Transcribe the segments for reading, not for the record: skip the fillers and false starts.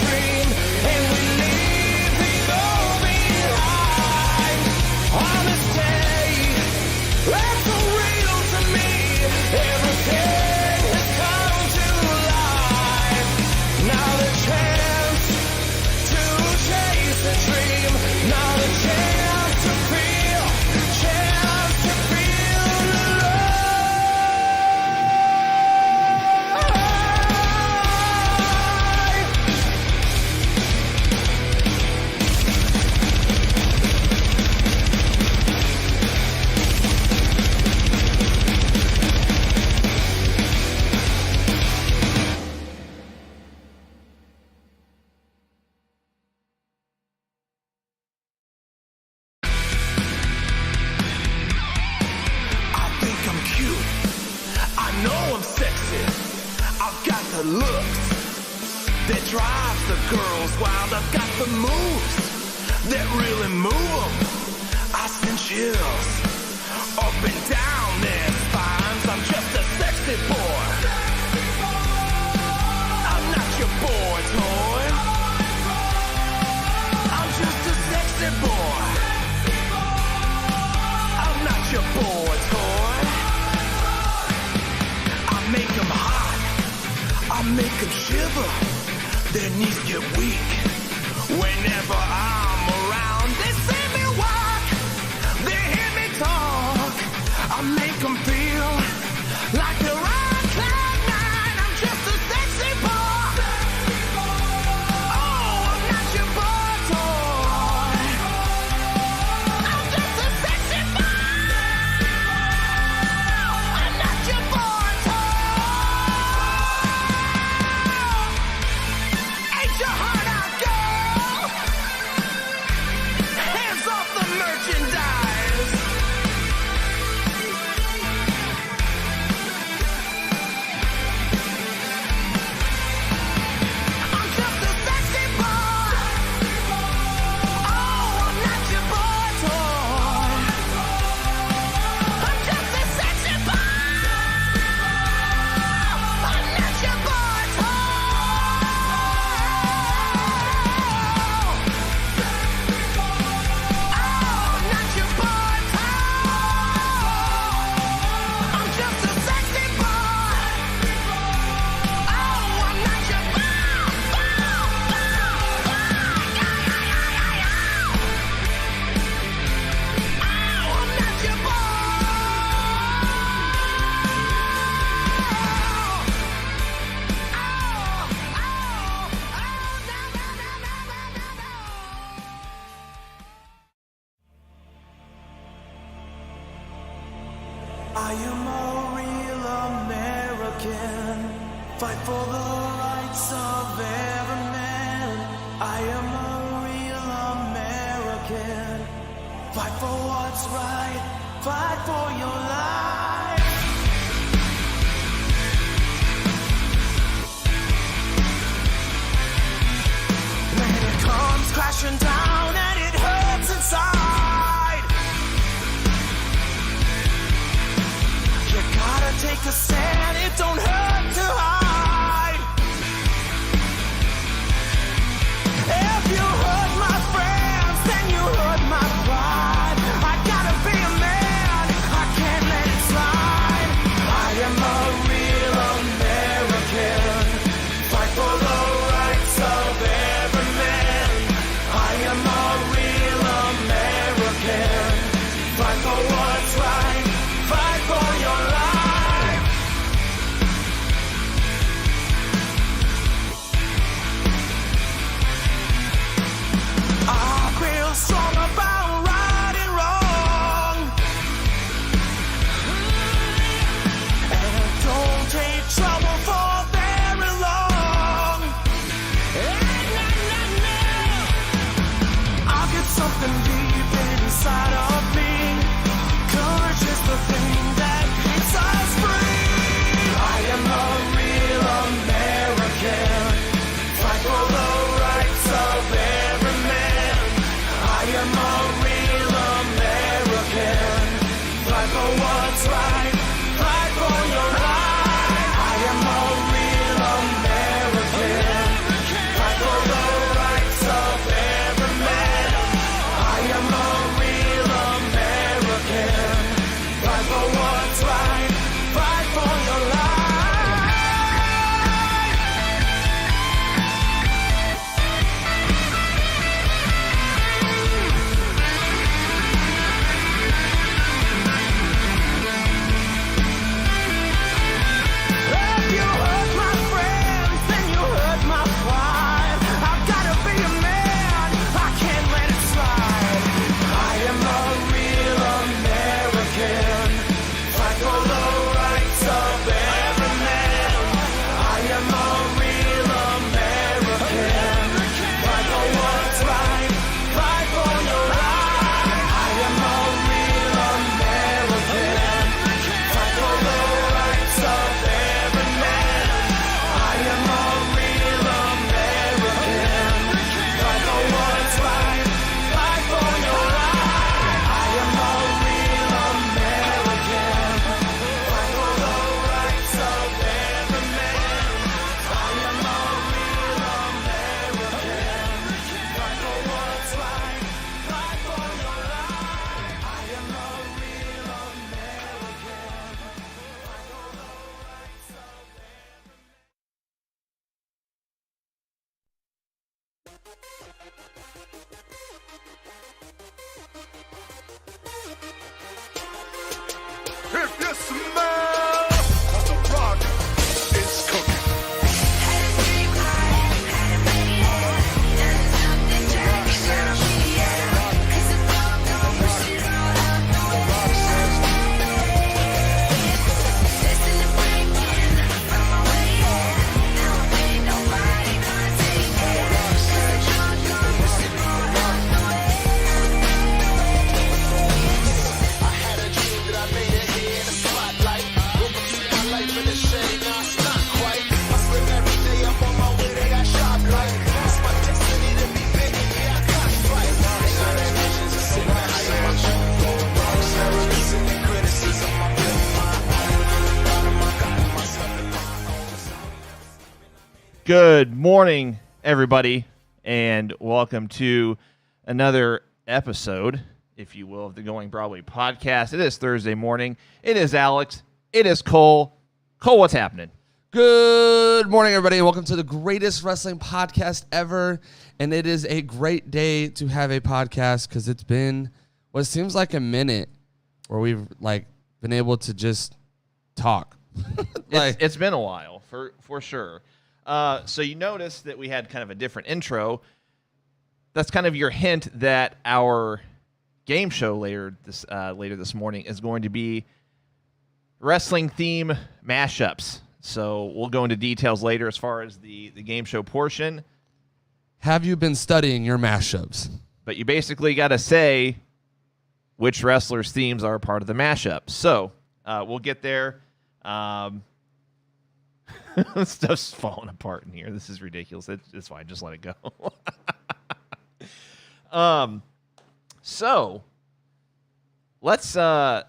dream, and we leave it all behind. On this day, that's so real to me. Everything has come to life. Now the chance to chase a dream. Now the chance to feel looks that drives the girls wild. I've got the moves that really move them. I send chills up and down their spines. I'm just a sexy boy. I'm not your boy toy. I'm just a sexy boy. I'm not your boy toy. I make them hot, I make them shiver, their knees get weak. Whenever I'm around, they see me walk, they hear me talk. I make them feel like they're on cloud nine. I'm just a sexy boy. Oh, I'm not your boy toy. I'm just a sexy boy. I'm not your boy toy. Your heart out, girl. Hands off the merchandise. I'm just a sexy boy. Oh, I'm not your boy toy. I'm just a sexy boy. I'm not your boy toy. I am a real American, fight for the rights of every man. I am a real American, fight for what's right, fight for your life. When it comes crashing down and it hurts inside, you gotta take a stand, it don't hurt to hide. If you hurt my friends, then you hurt my pride. I gotta be a man, I can't let it slide. Good morning, everybody, and welcome to another episode, if you will, of the Going Broadway Podcast. It is Thursday morning. It is Alex. It is Cole. Cole, what's happening? Good morning, everybody, and welcome to the greatest wrestling podcast ever. And it is a great day to have a podcast because it's been what seems like a minute where we've been able to just talk. It's been a while, for sure. So you notice that we had kind of a different intro. That's kind of your hint that our game show later this morning is going to be wrestling theme mashups. So we'll go into details later as far as the game show portion. Have you been studying your mashups? But you basically got to say which wrestlers' themes are a part of the mashup. So we'll get there. Stuff's falling apart in here. This is ridiculous. It's fine. Just let it go. So let's talk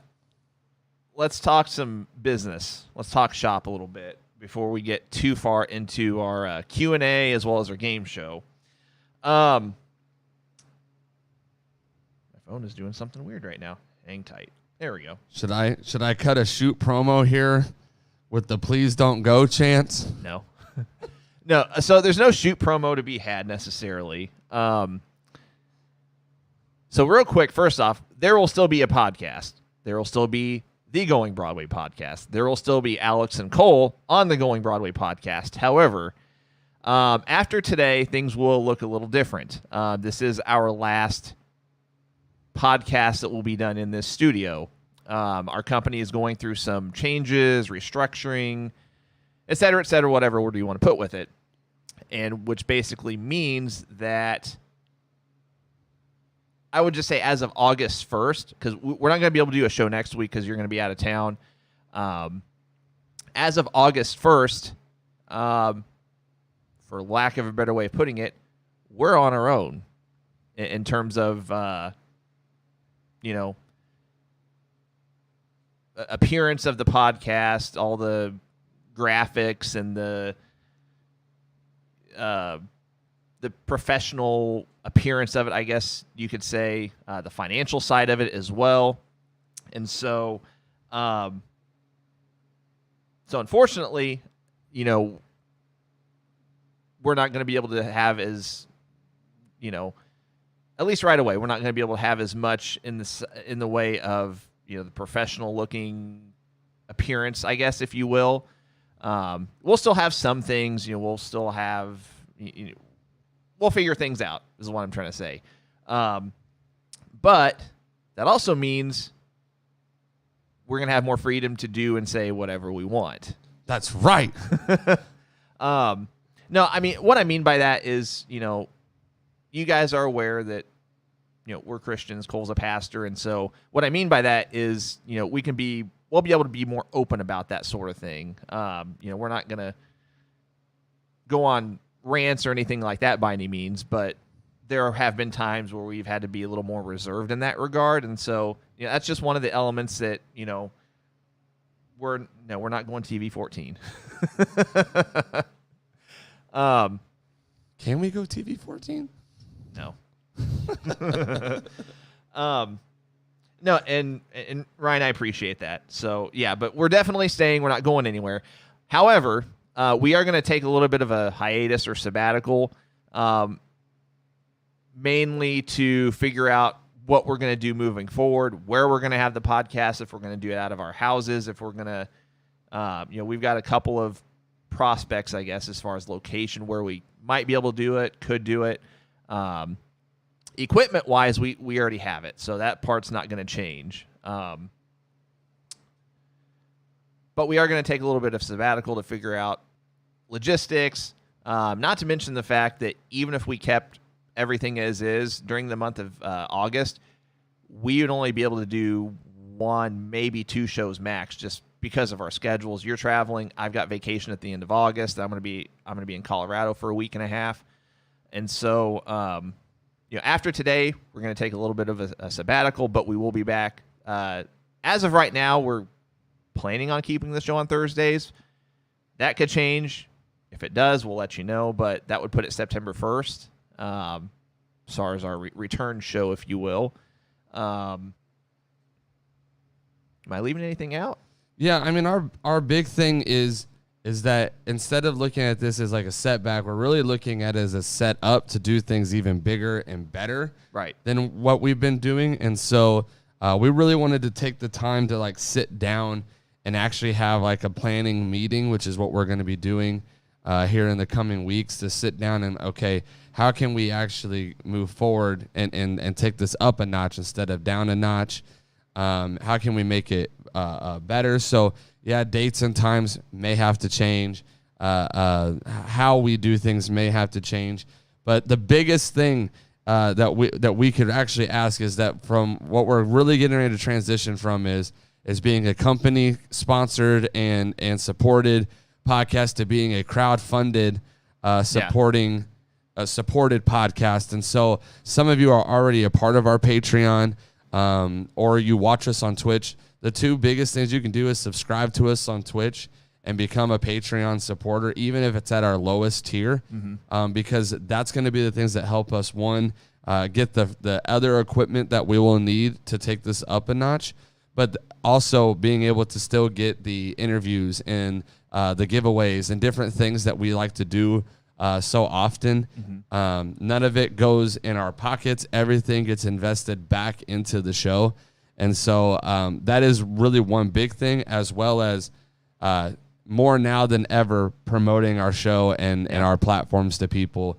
some business. Let's talk shop a little bit before we get too far into our Q&A as well as our game show. My phone is doing something weird right now. Hang tight. There we go. Should I cut a shoot promo here with the please don't go chants? No. No, so there's no shoot promo to be had necessarily. So real quick, first off, there will still be a podcast. There will still be the Going Broadway Podcast. There will still be Alex and Cole on the Going Broadway Podcast. However, after today, things will look a little different. This is our last podcast that will be done in this studio. Our company is going through some changes, restructuring, et cetera, whatever word you want to put with it. And which basically means that I would just say as of August 1st, because we're not going to be able to do a show next week because you're going to be out of town. As of August 1st, for lack of a better way of putting it, we're on our own in terms of, appearance of the podcast, all the graphics and the professional appearance of it, I guess you could say, the financial side of it as well. And so, unfortunately, we're not going to be able to have as, at least right away, we're not going to be able to have as much in the way of, the professional looking appearance, I guess, if you will. We'll still have some things, we'll still have, we'll figure things out is what I'm trying to say. But that also means we're going to have more freedom to do and say whatever we want. That's right. No, I mean, what I mean by that is, you guys are aware that, we're Christians, Cole's a pastor. And so what I mean by that is, we'll be able to be more open about that sort of thing. We're not going to go on rants or anything like that by any means, but there have been times where we've had to be a little more reserved in that regard. And so, that's just one of the elements that, we're not going TV 14. Can we go TV 14? No. No, and Ryan, I appreciate that. So yeah, but we're definitely staying. We're not going anywhere. However, we are going to take a little bit of a hiatus or sabbatical, mainly to figure out what we're going to do moving forward, where we're going to have the podcast, if we're going to do it out of our houses, if we're going to, we've got a couple of prospects, I guess, as far as location where we might be able to do it, could do it. Equipment-wise, we already have it, so that part's not going to change. But we are going to take a little bit of sabbatical to figure out logistics, not to mention the fact that even if we kept everything as is during the month of August, we would only be able to do one, maybe two shows max, just because of our schedules. You're traveling. I've got vacation at the end of August. I'm going to be in Colorado for a week and a half. And so, after today, we're going to take a little bit of a sabbatical, but we will be back. As of right now, we're planning on keeping the show on Thursdays. That could change. If it does, we'll let you know, but that would put it September 1st. SARS, our return show, if you will. Am I leaving anything out? Yeah, I mean, our big thing is that instead of looking at this as like a setback, we're really looking at it as a set up to do things even bigger and better than what we've been doing. And so we really wanted to take the time to like sit down and actually have like a planning meeting, which is what we're going to be doing here in the coming weeks, to sit down and, okay, how can we actually move forward and take this up a notch instead of down a notch? How can we make it better? So, yeah, dates and times may have to change. How we do things may have to change. But the biggest thing that we could actually ask is that from what we're really getting ready to transition from is being a company-sponsored and supported podcast to being a crowd-funded supported podcast. And so some of you are already a part of our Patreon, or you watch us on Twitch. The two biggest things you can do is subscribe to us on Twitch and become a Patreon supporter, even if it's at our lowest tier, because that's going to be the things that help us, one, get the other equipment that we will need to take this up a notch, but also being able to still get the interviews and the giveaways and different things that we like to do so often. None of it goes in our pockets. Everything gets invested back into the show. And so that is really one big thing, as well as more now than ever promoting our show and our platforms to people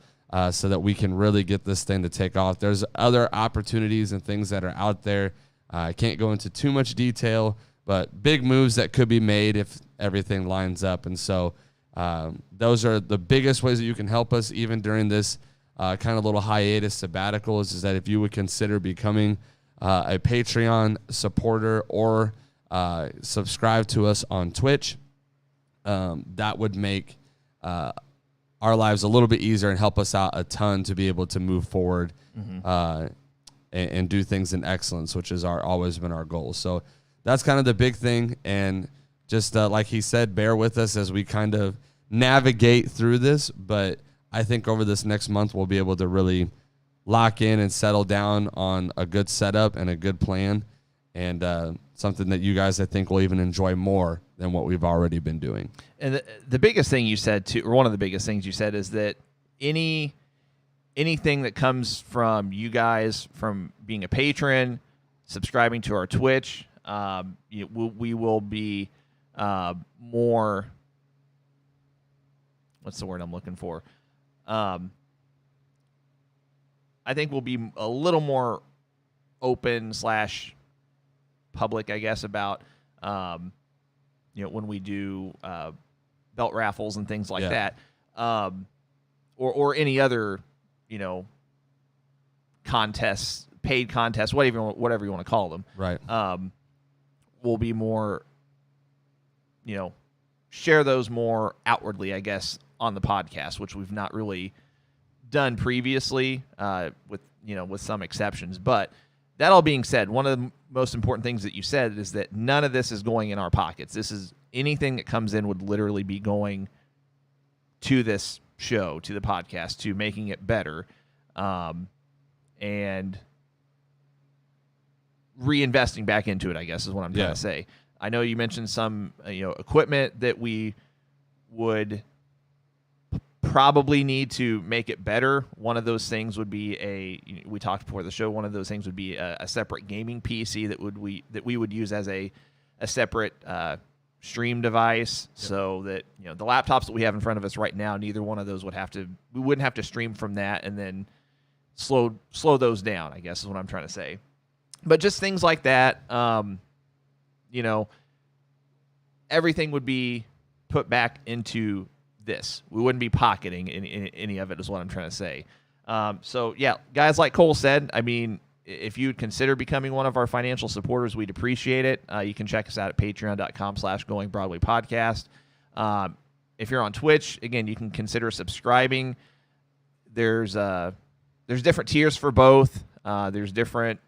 so that we can really get this thing to take off. There's other opportunities and things that are out there. I can't go into too much detail, but big moves that could be made if everything lines up. And so those are the biggest ways that you can help us even during this kind of little hiatus sabbatical, is that if you would consider becoming a Patreon supporter or subscribe to us on Twitch, that would make our lives a little bit easier and help us out a ton to be able to move forward and do things in excellence, which is always been our goal. So that's kind of the big thing. And just like he said, bear with us as we kind of navigate through this. But I think over this next month, we'll be able to really lock in and settle down on a good setup and a good plan, and something that you guys, I think, will even enjoy more than what we've already been doing. And the biggest thing you said, too, or one of the biggest things you said, is that anything that comes from you guys, from being a patron, subscribing to our Twitch, we will be more, what's the word I'm looking for? I think we'll be a little more open / public, I guess, about when we do belt raffles and things like that, or any other contests, paid contests, whatever you want to call them. Right. We'll be more, share those more outwardly, I guess, on the podcast, which we've not really done previously, with some exceptions. But that all being said, one of the most important things that you said is that none of this is going in our pockets. This is anything that comes in would literally be going to this show, to the podcast, to making it better, and reinvesting back into it, I guess, is what I'm trying to say. I know you mentioned some equipment that we would probably need to make it better. One of those things would be we talked before the show, one of those things would be a separate gaming PC that we would use as a separate stream device, so that the laptops that we have in front of us right now, neither one of those we wouldn't have to stream from that and then slow those down, I guess is what I'm trying to say. But just things like that, everything would be put back into this. We wouldn't be pocketing any of it, is what I'm trying to say. So yeah, guys, like Cole said, I mean, if you'd consider becoming one of our financial supporters, we'd appreciate it. You can check us out at patreon.com/Going Broadway Podcast. If you're on Twitch, again, you can consider subscribing. There's different tiers for both. There's different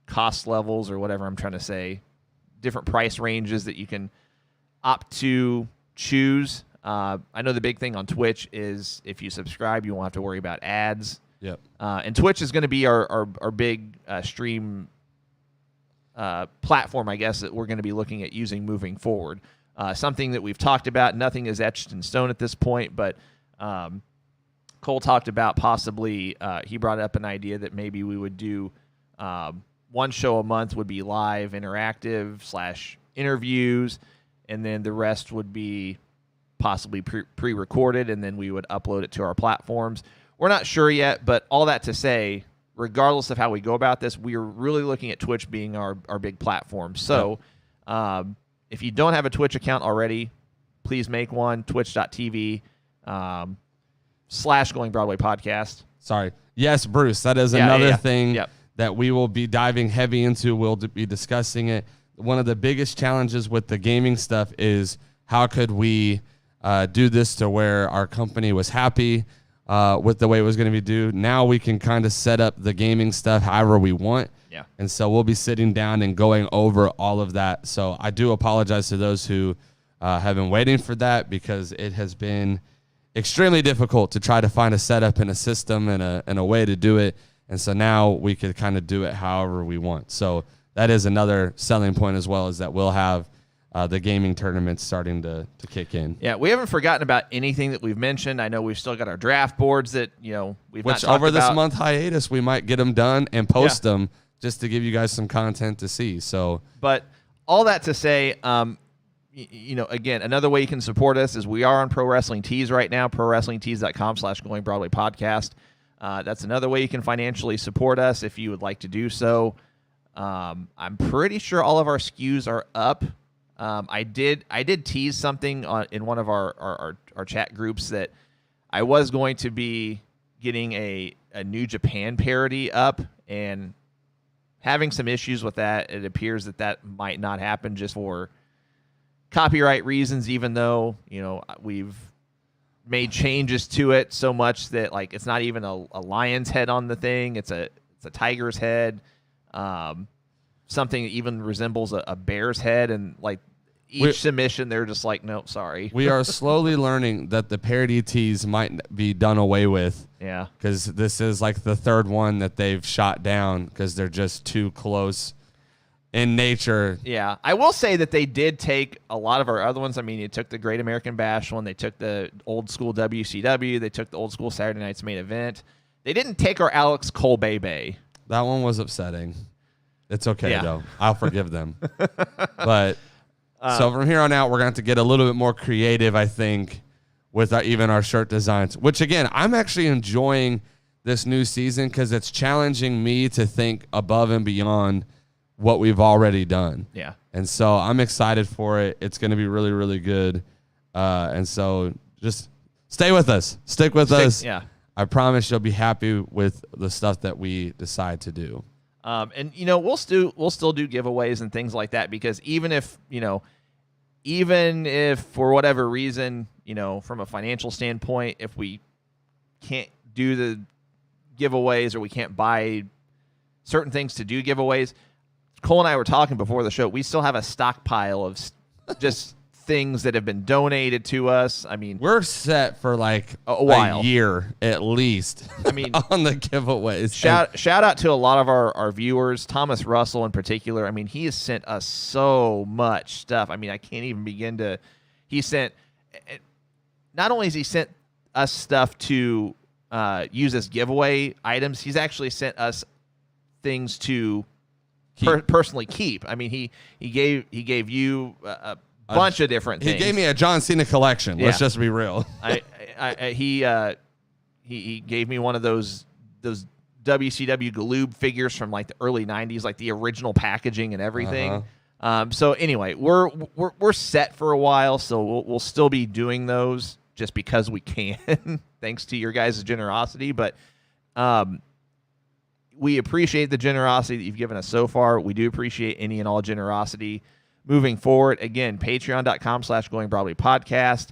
cost levels, or whatever I'm trying to say, different price ranges that you can opt to choose. I know the big thing on Twitch is if you subscribe, you won't have to worry about ads. Yep. And Twitch is going to be our big stream platform, I guess, that we're going to be looking at using moving forward. Something that we've talked about. Nothing is etched in stone at this point, but Cole talked about possibly, he brought up an idea that maybe we would do one show a month would be live, interactive / interviews, and then the rest would be possibly pre-recorded, and then we would upload it to our platforms. We're not sure yet, but all that to say, regardless of how we go about this, we are really looking at Twitch being our big platform. So if you don't have a Twitch account already, please make one, twitch.tv / Going Broadway Podcast. Sorry. Yes, Bruce, that is another thing that we will be diving heavy into. We'll be discussing it. One of the biggest challenges with the gaming stuff is how could we do this to where our company was happy with the way it was going to be due. Now we can kind of set up the gaming stuff however we want. Yeah. And so we'll be sitting down and going over all of that. So I do apologize to those who have been waiting for that, because it has been extremely difficult to try to find a setup and a system and a way to do it. And so now we could kind of do it however we want. So that is another selling point as well, is that we'll have the gaming tournaments starting to kick in. Yeah, we haven't forgotten about anything that we've mentioned. I know we've still got our draft boards that, we've not talked over this about. month hiatus, we might get them done and post them just to give you guys some content to see. So, but all that to say, again, another way you can support us is we are on Pro Wrestling Tees right now, prowrestlingtees.com / Going Broadway Podcast. That's another way you can financially support us if you would like to do so. I'm pretty sure all of our SKUs are up. I did tease something in one of our chat groups that I was going to be getting a New Japan parody up, and having some issues with that. It appears that might not happen just for copyright reasons, even though we've made changes to it so much that it's not even a lion's head on the thing. It's a tiger's head. Something that even resembles a bear's head, and each submission they're just nope, sorry. We are slowly learning that the parody tees might be done away with. Yeah, because this is the third one that they've shot down because they're just too close in nature. Yeah, I will say that they did take a lot of our other ones. I mean, they took the Great American Bash one, they took the old school WCW, they took the old school Saturday Night's Main Event. They didn't take our Alex Cole Bay. That one was upsetting. It's okay, though. I'll forgive them. But so from here on out, we're going to have to get a little bit more creative, I think, with even our shirt designs, which, again, I'm actually enjoying this new season because it's challenging me to think above and beyond what we've already done. Yeah. And so I'm excited for it. It's going to be really, really good. And so just stay with us. Stick with us. Yeah. I promise you'll be happy with the stuff that we decide to do. And we'll still do giveaways and things like that, because even if for whatever reason, from a financial standpoint, if we can't do the giveaways or we can't buy certain things to do giveaways, Cole and I were talking before the show, we still have a stockpile of just things that have been donated to us. I mean, we're set for a while, a year at least. I mean, on the giveaways. Shout out to a lot of our viewers, Thomas Russell in particular. I mean, he has sent us so much stuff. I mean, I can't even begin to. Not only has he sent us stuff to use as giveaway items, he's actually sent us things to personally keep. I mean, he gave you a bunch of different things. He gave me a John Cena collection. Let's just be real. He gave me one of those WCW Galoob figures from the early 90s, the original packaging and everything. So anyway, we're set for a while, so we'll still be doing those just because we can, thanks to your guys' generosity. But we appreciate the generosity that you've given us so far. We do appreciate any and all generosity moving forward. Again, patreon.com / Going Broadway Podcast.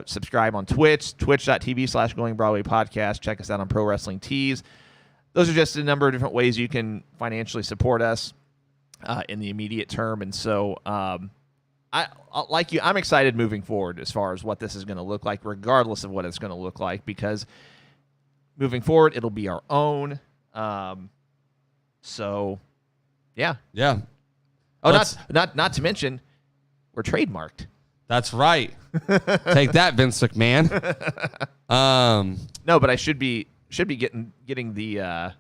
Subscribe on Twitch, twitch.tv / Going Broadway Podcast. Check us out on Pro Wrestling Tees. Those are just a number of different ways you can financially support us in the immediate term. And so like you, I'm excited moving forward as far as what this is going to look like, regardless of what it's going to look like, because moving forward, it'll be our own. So, yeah. Yeah. Oh, not to mention, we're trademarked. That's right. Take that, Vince McMahon. No, but I should be getting the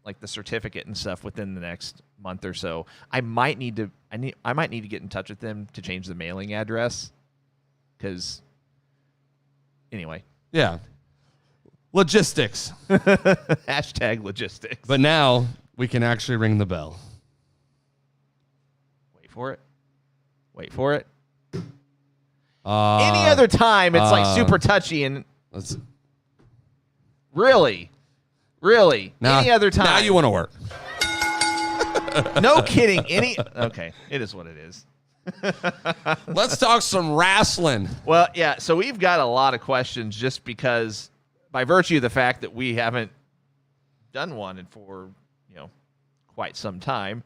like the certificate and stuff within the next month or so. I might need to get in touch with them to change the mailing address. Because anyway. Yeah. Logistics. Hashtag logistics. But now we can actually ring the bell. Wait for it. Any other time, it's like super touchy and really. Now, any other time. Now you want to work. No kidding. Okay, it is what it is. Let's talk some wrestling. Well, yeah, so we've got a lot of questions just because by virtue of the fact that we haven't done one for, quite some time.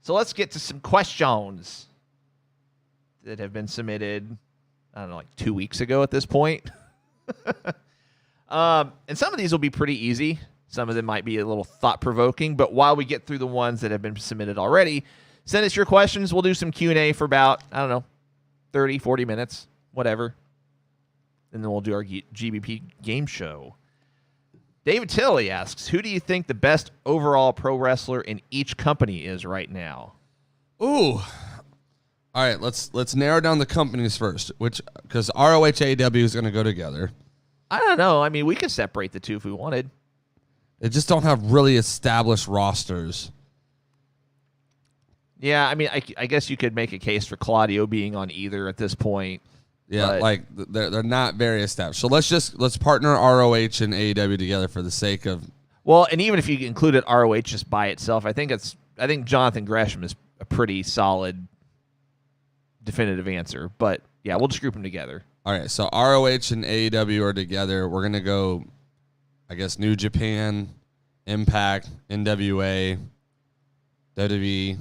So let's get to some questions that have been submitted, I don't know, like 2 weeks ago at this point. And some of these will be pretty easy. Some of them might be a little thought-provoking, but while we get through the ones that have been submitted already, send us your questions. We'll do some Q&A for about, 30, 40 minutes, whatever. And then we'll do our GBP Game Show. David Tilley asks, who do you think the best overall pro wrestler in each company is right now? Ooh. All right, let's narrow down the companies first, because ROH AEW is going to go together. I don't know. I mean, we could separate the two if we wanted. They just don't have really established rosters. Yeah, I mean, I guess you could make a case for Claudio being on either at this point. Yeah, like they're not very established. So let's partner ROH and AEW together for the sake of. Well, and even if you included ROH just by itself, I think Jonathan Gresham is a pretty solid, definitive answer. But yeah, we'll just group them together. All right, so ROH and AEW are together. We're gonna go, I guess, New Japan, Impact, NWA, WWE.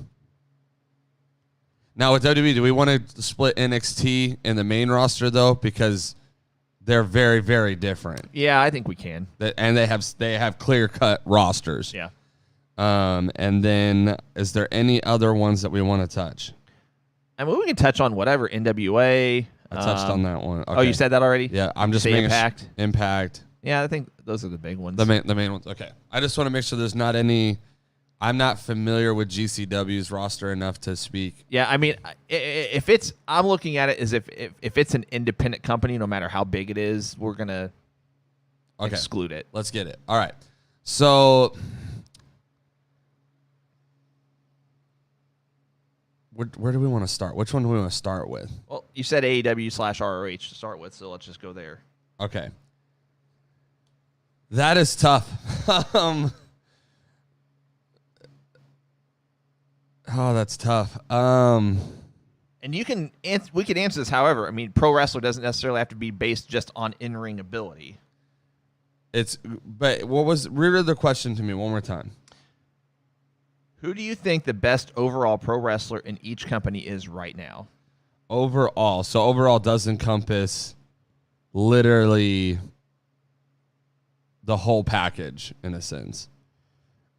Now with WWE, do we want to split NXT and the main roster though, because they're very, very different? Yeah, I think we can. And they have clear cut rosters. Yeah. And then is there any other ones that we want to touch? I mean, we can touch on whatever. NWA. I touched on that one. Okay. Oh, you said that already? Yeah, I'm just Say making Impact. Impact. Yeah, I think those are the big ones. The main ones. Okay. I just want to make sure there's not any. I'm not familiar with GCW's roster enough to speak. Yeah, I mean, I'm looking at it as if it's an independent company, no matter how big it is, we're gonna exclude it. Let's get it. All right. So, where do we want to start? Which one do we want to start with? Well, you said AEW/ROH to start with, so let's just go there. Okay. That is tough. Oh, that's tough. And we can answer this however. I mean, pro wrestler doesn't necessarily have to be based just on in-ring ability. But what was read the question to me one more time? Who do you think the best overall pro wrestler in each company is right now? Overall. So overall does encompass literally the whole package in a sense.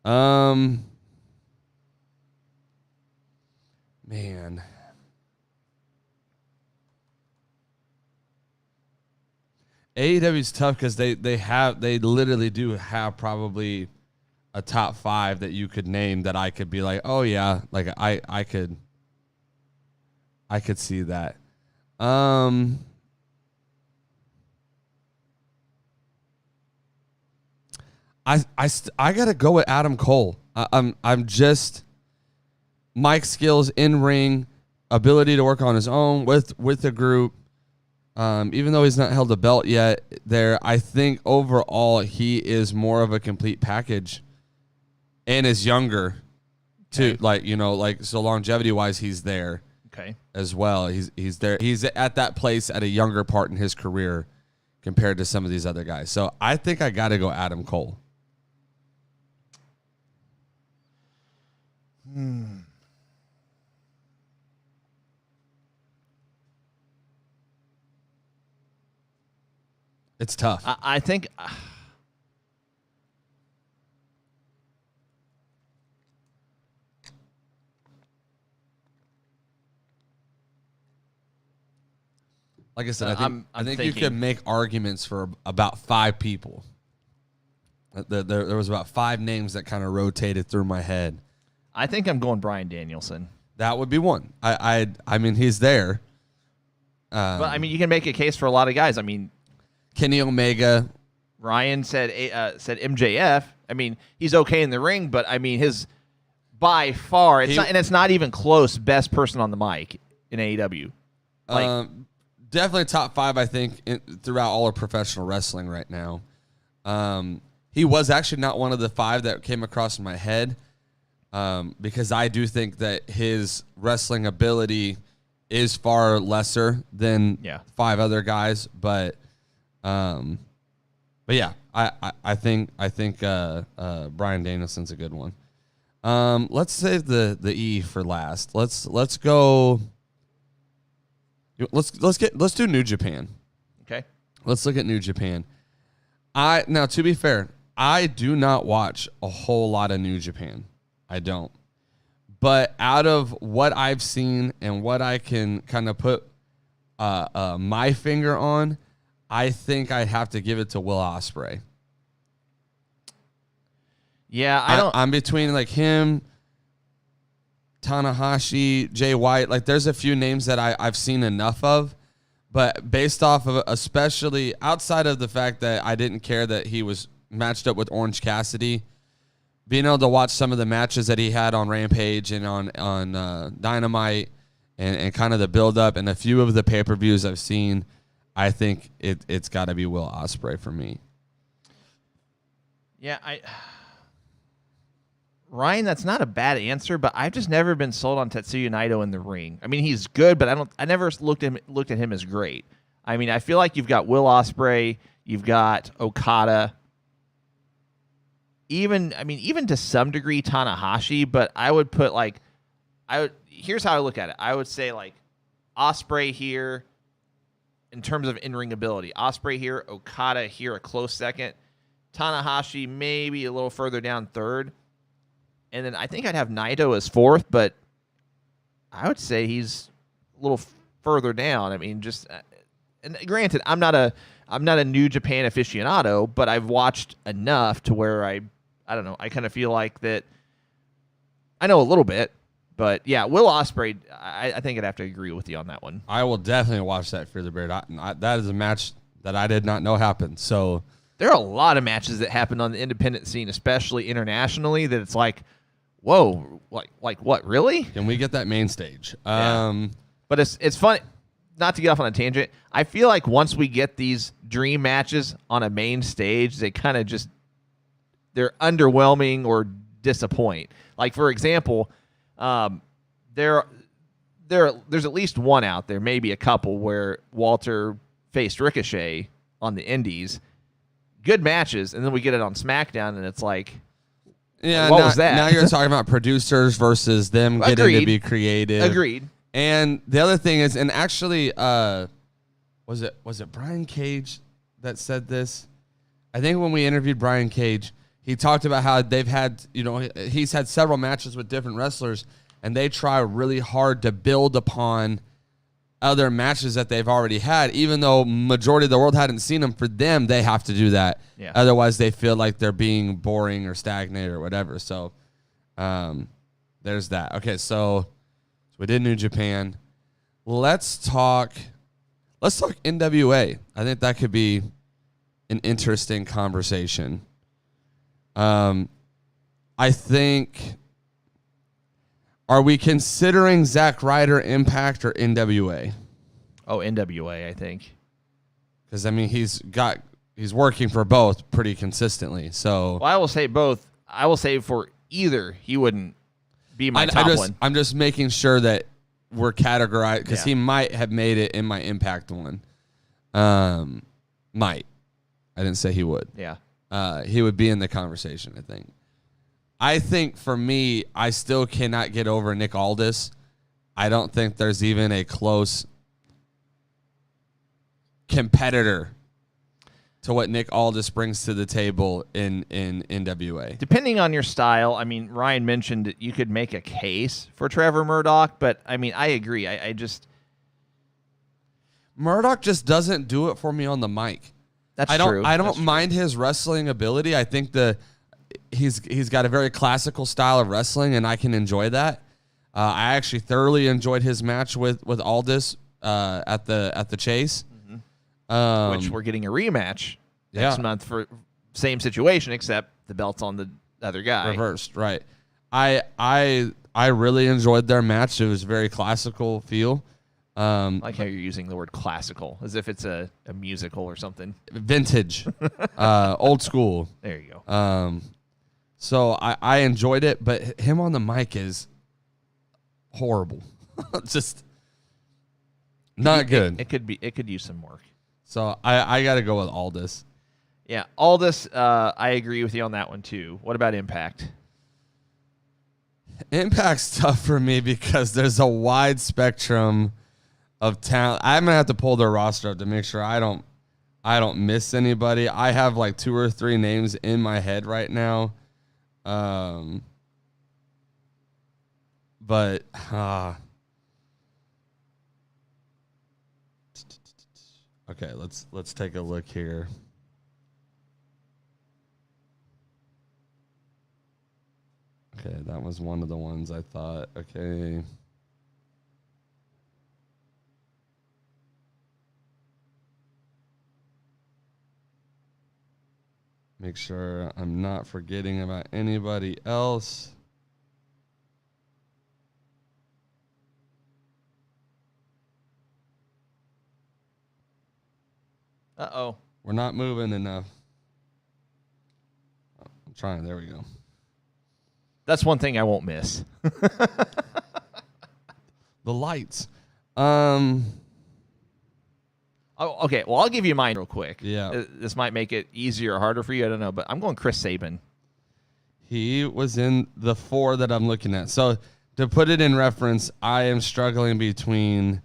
Man. AEW's tough because they literally do have probably a top 5 that you could name that I could be like, oh yeah, like I could see that. I gotta go with Adam Cole. I'm just Mike's skills in ring, ability to work on his own with the group. Even though he's not held a belt yet, I think overall he is more of a complete package, and is younger, too. Okay. So longevity wise, he's there. Okay. As well, he's there. He's at that place at a younger part in his career compared to some of these other guys. So I think I got to go Adam Cole. It's tough. I think. Like I said, I'm I think thinking. you could make arguments for about 5 people. There was about 5 names that kind of rotated through my head. I think I'm going Bryan Danielson. That would be one. I mean, he's there. But I mean, you can make a case for a lot of guys. I mean, Kenny Omega. Ryan said MJF. I mean, he's okay in the ring, but I mean, his by far it's not even close. Best person on the mic in AEW. Definitely top 5, I think, throughout all of professional wrestling right now. He was actually not one of the 5 that came across my head because I do think that his wrestling ability is far lesser than 5 other guys. But yeah, I think Bryan Danielson's a good one. Let's save the E for last. Let's go. Let's do New Japan. Okay. Let's look at New Japan. Now to be fair, I do not watch a whole lot of New Japan. I don't. But out of what I've seen and what I can kind of put my finger on, I think I'd have to give it to Will Ospreay. Yeah, I'm between like him, Tanahashi, Jay White. Like, there's a few names that I've seen enough of, but based off of, especially outside of the fact that I didn't care that he was matched up with Orange Cassidy, being able to watch some of the matches that he had on Rampage and on Dynamite and kind of the build-up and a few of the pay-per-views I've seen, I think it's got to be Will Ospreay for me. Yeah, Ryan, that's not a bad answer, but I've just never been sold on Tetsuya Naito in the ring. I mean, he's good, but I never looked at him as great. I mean, I feel like you've got Will Ospreay, you've got Okada, even to some degree Tanahashi, but I would put here's how I look at it. I would say like Ospreay here in terms of in-ring ability. Ospreay here, Okada here a close second. Tanahashi maybe a little further down third. And then I think I'd have Naito as 4th, but I would say he's a little further down. I mean, just and granted, I'm not a New Japan aficionado, but I've watched enough to where I don't know. I kind of feel like that. I know a little bit, but yeah, Will Ospreay. I think I'd have to agree with you on that one. I will definitely watch that Fear the Beard. That is a match that I did not know happened. So there are a lot of matches that happen on the independent scene, especially internationally, that it's like, whoa, like what, really? Can we get that main stage? Yeah. But it's fun. Not to get off on a tangent, I feel like once we get these dream matches on a main stage, they kind of they're underwhelming or disappoint. Like, for example, there's at least one out there, maybe a couple, where Walter faced Ricochet on the Indies. Good matches, and then we get it on SmackDown, and it's like, yeah, what was that? Now you're talking about producers versus them getting to be creative. Agreed. And the other thing is, and actually, was it Brian Cage that said this? I think when we interviewed Brian Cage, he talked about how they've had, he's had several matches with different wrestlers, and they try really hard to build upon other matches that they've already had, even though majority of the world hadn't seen them. For them, they have to do that. Yeah. Otherwise, they feel like they're being boring or stagnant or whatever. So, there's that. Okay, so we did New Japan. Let's talk NWA. I think that could be an interesting conversation. I think, are we considering Zack Ryder Impact or NWA? Oh, NWA, I think. Because, I mean, he's working for both pretty consistently. So, well, I will say both. I will say for either, he wouldn't be my top one. I'm just making sure that we're categorized, because he might have made it in my Impact one. Might. I didn't say he would. Yeah. He would be in the conversation, I think. I think for me, I still cannot get over Nick Aldis. I don't think there's even a close competitor to what Nick Aldis brings to the table in NWA. Depending on your style, I mean, Ryan mentioned that you could make a case for Trevor Murdoch, but I mean, I agree. I just Murdoch just doesn't do it for me on the mic. That's true. I don't mind his wrestling ability. I think he's got a very classical style of wrestling, and I can enjoy that. I actually thoroughly enjoyed his match with Aldis at the Chase. Which we're getting a rematch next month for same situation, except the belt's on the other guy. Reversed, right. I really enjoyed their match. It was very classical feel. I like how you're using the word classical as if it's a musical or something. Vintage, old school. There you go. So I enjoyed it, but him on the mic is horrible. Just not good. It could use some work. So I got to go with Aldis. Yeah, Aldis, I agree with you on that one too. What about Impact? Impact's tough for me because there's a wide spectrum of talent. I'm gonna have to pull their roster up to make sure I don't miss anybody. I have like 2 or 3 names in my head right now, but okay, let's take a look here. Okay, that was one of the ones I thought. Okay. Make sure I'm not forgetting about anybody else. Uh-oh. We're not moving enough. I'm trying. There we go. That's one thing I won't miss. The lights. Oh, okay. Well, I'll give you mine real quick. Yeah. This might make it easier or harder for you. I don't know, but I'm going Chris Sabin. He was in the 4 that I'm looking at. So to put it in reference, I am struggling between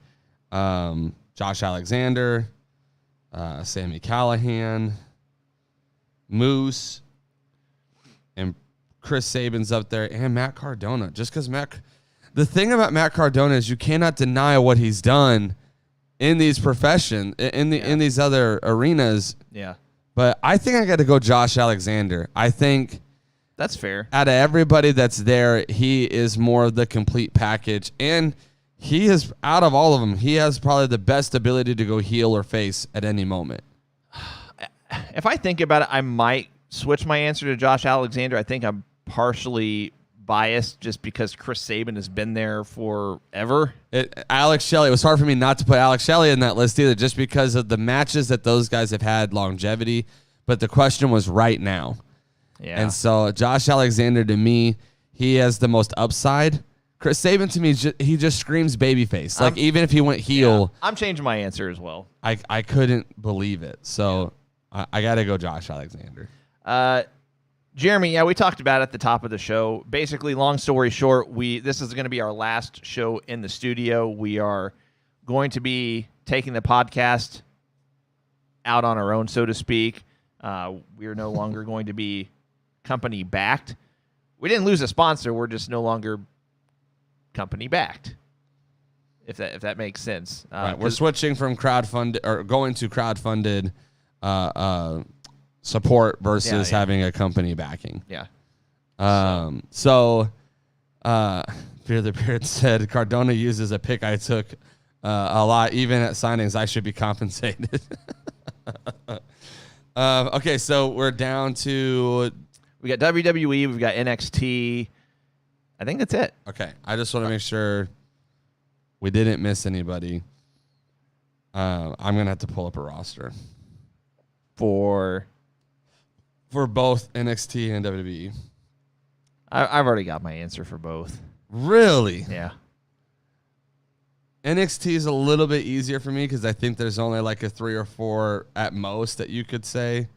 Josh Alexander, Sami Callihan, Moose, and Chris Sabin's up there, and Matt Cardona. Just because the thing about Matt Cardona is you cannot deny what he's done in these professions, in these other arenas. Yeah. But I think I got to go Josh Alexander. I think that's fair. Out of everybody that's there, he is more of the complete package, and he is, out of all of them, he has probably the best ability to go heel or face at any moment. If I think about it, I might switch my answer to Josh Alexander. I think I'm partially biased just because Chris Sabin has been there forever. Alex Shelley, it was hard for me not to put Alex Shelley in that list either, just because of the matches that those guys have had, longevity. But the question was right now. Yeah. And so Josh Alexander, to me, he has the most upside. Chris Sabin, to me, he just screams babyface. Like, even if he went heel. Yeah, I'm changing my answer as well. I couldn't believe it. So I got to go Josh Alexander. Jeremy, we talked about it at the top of the show. Basically, long story short, this is going to be our last show in the studio. We are going to be taking the podcast out on our own, so to speak. We are no longer going to be company backed. We didn't lose a sponsor. We're just no longer company backed. If that makes sense. Right, we're switching from crowdfunded or going to crowdfunded support versus having a company backing. Yeah. So Fear the Beard said Cardona uses a pick I took a lot. Even at signings, I should be compensated. Okay, so we're down to. We got WWE. We've got NXT. I think that's it. Okay, I just want to make sure we didn't miss anybody. I'm gonna have to pull up a roster for both NXT and WWE. I've already got my answer for both. Really? Yeah. NXT is a little bit easier for me because I think there's only like a 3 or 4 at most that you could say.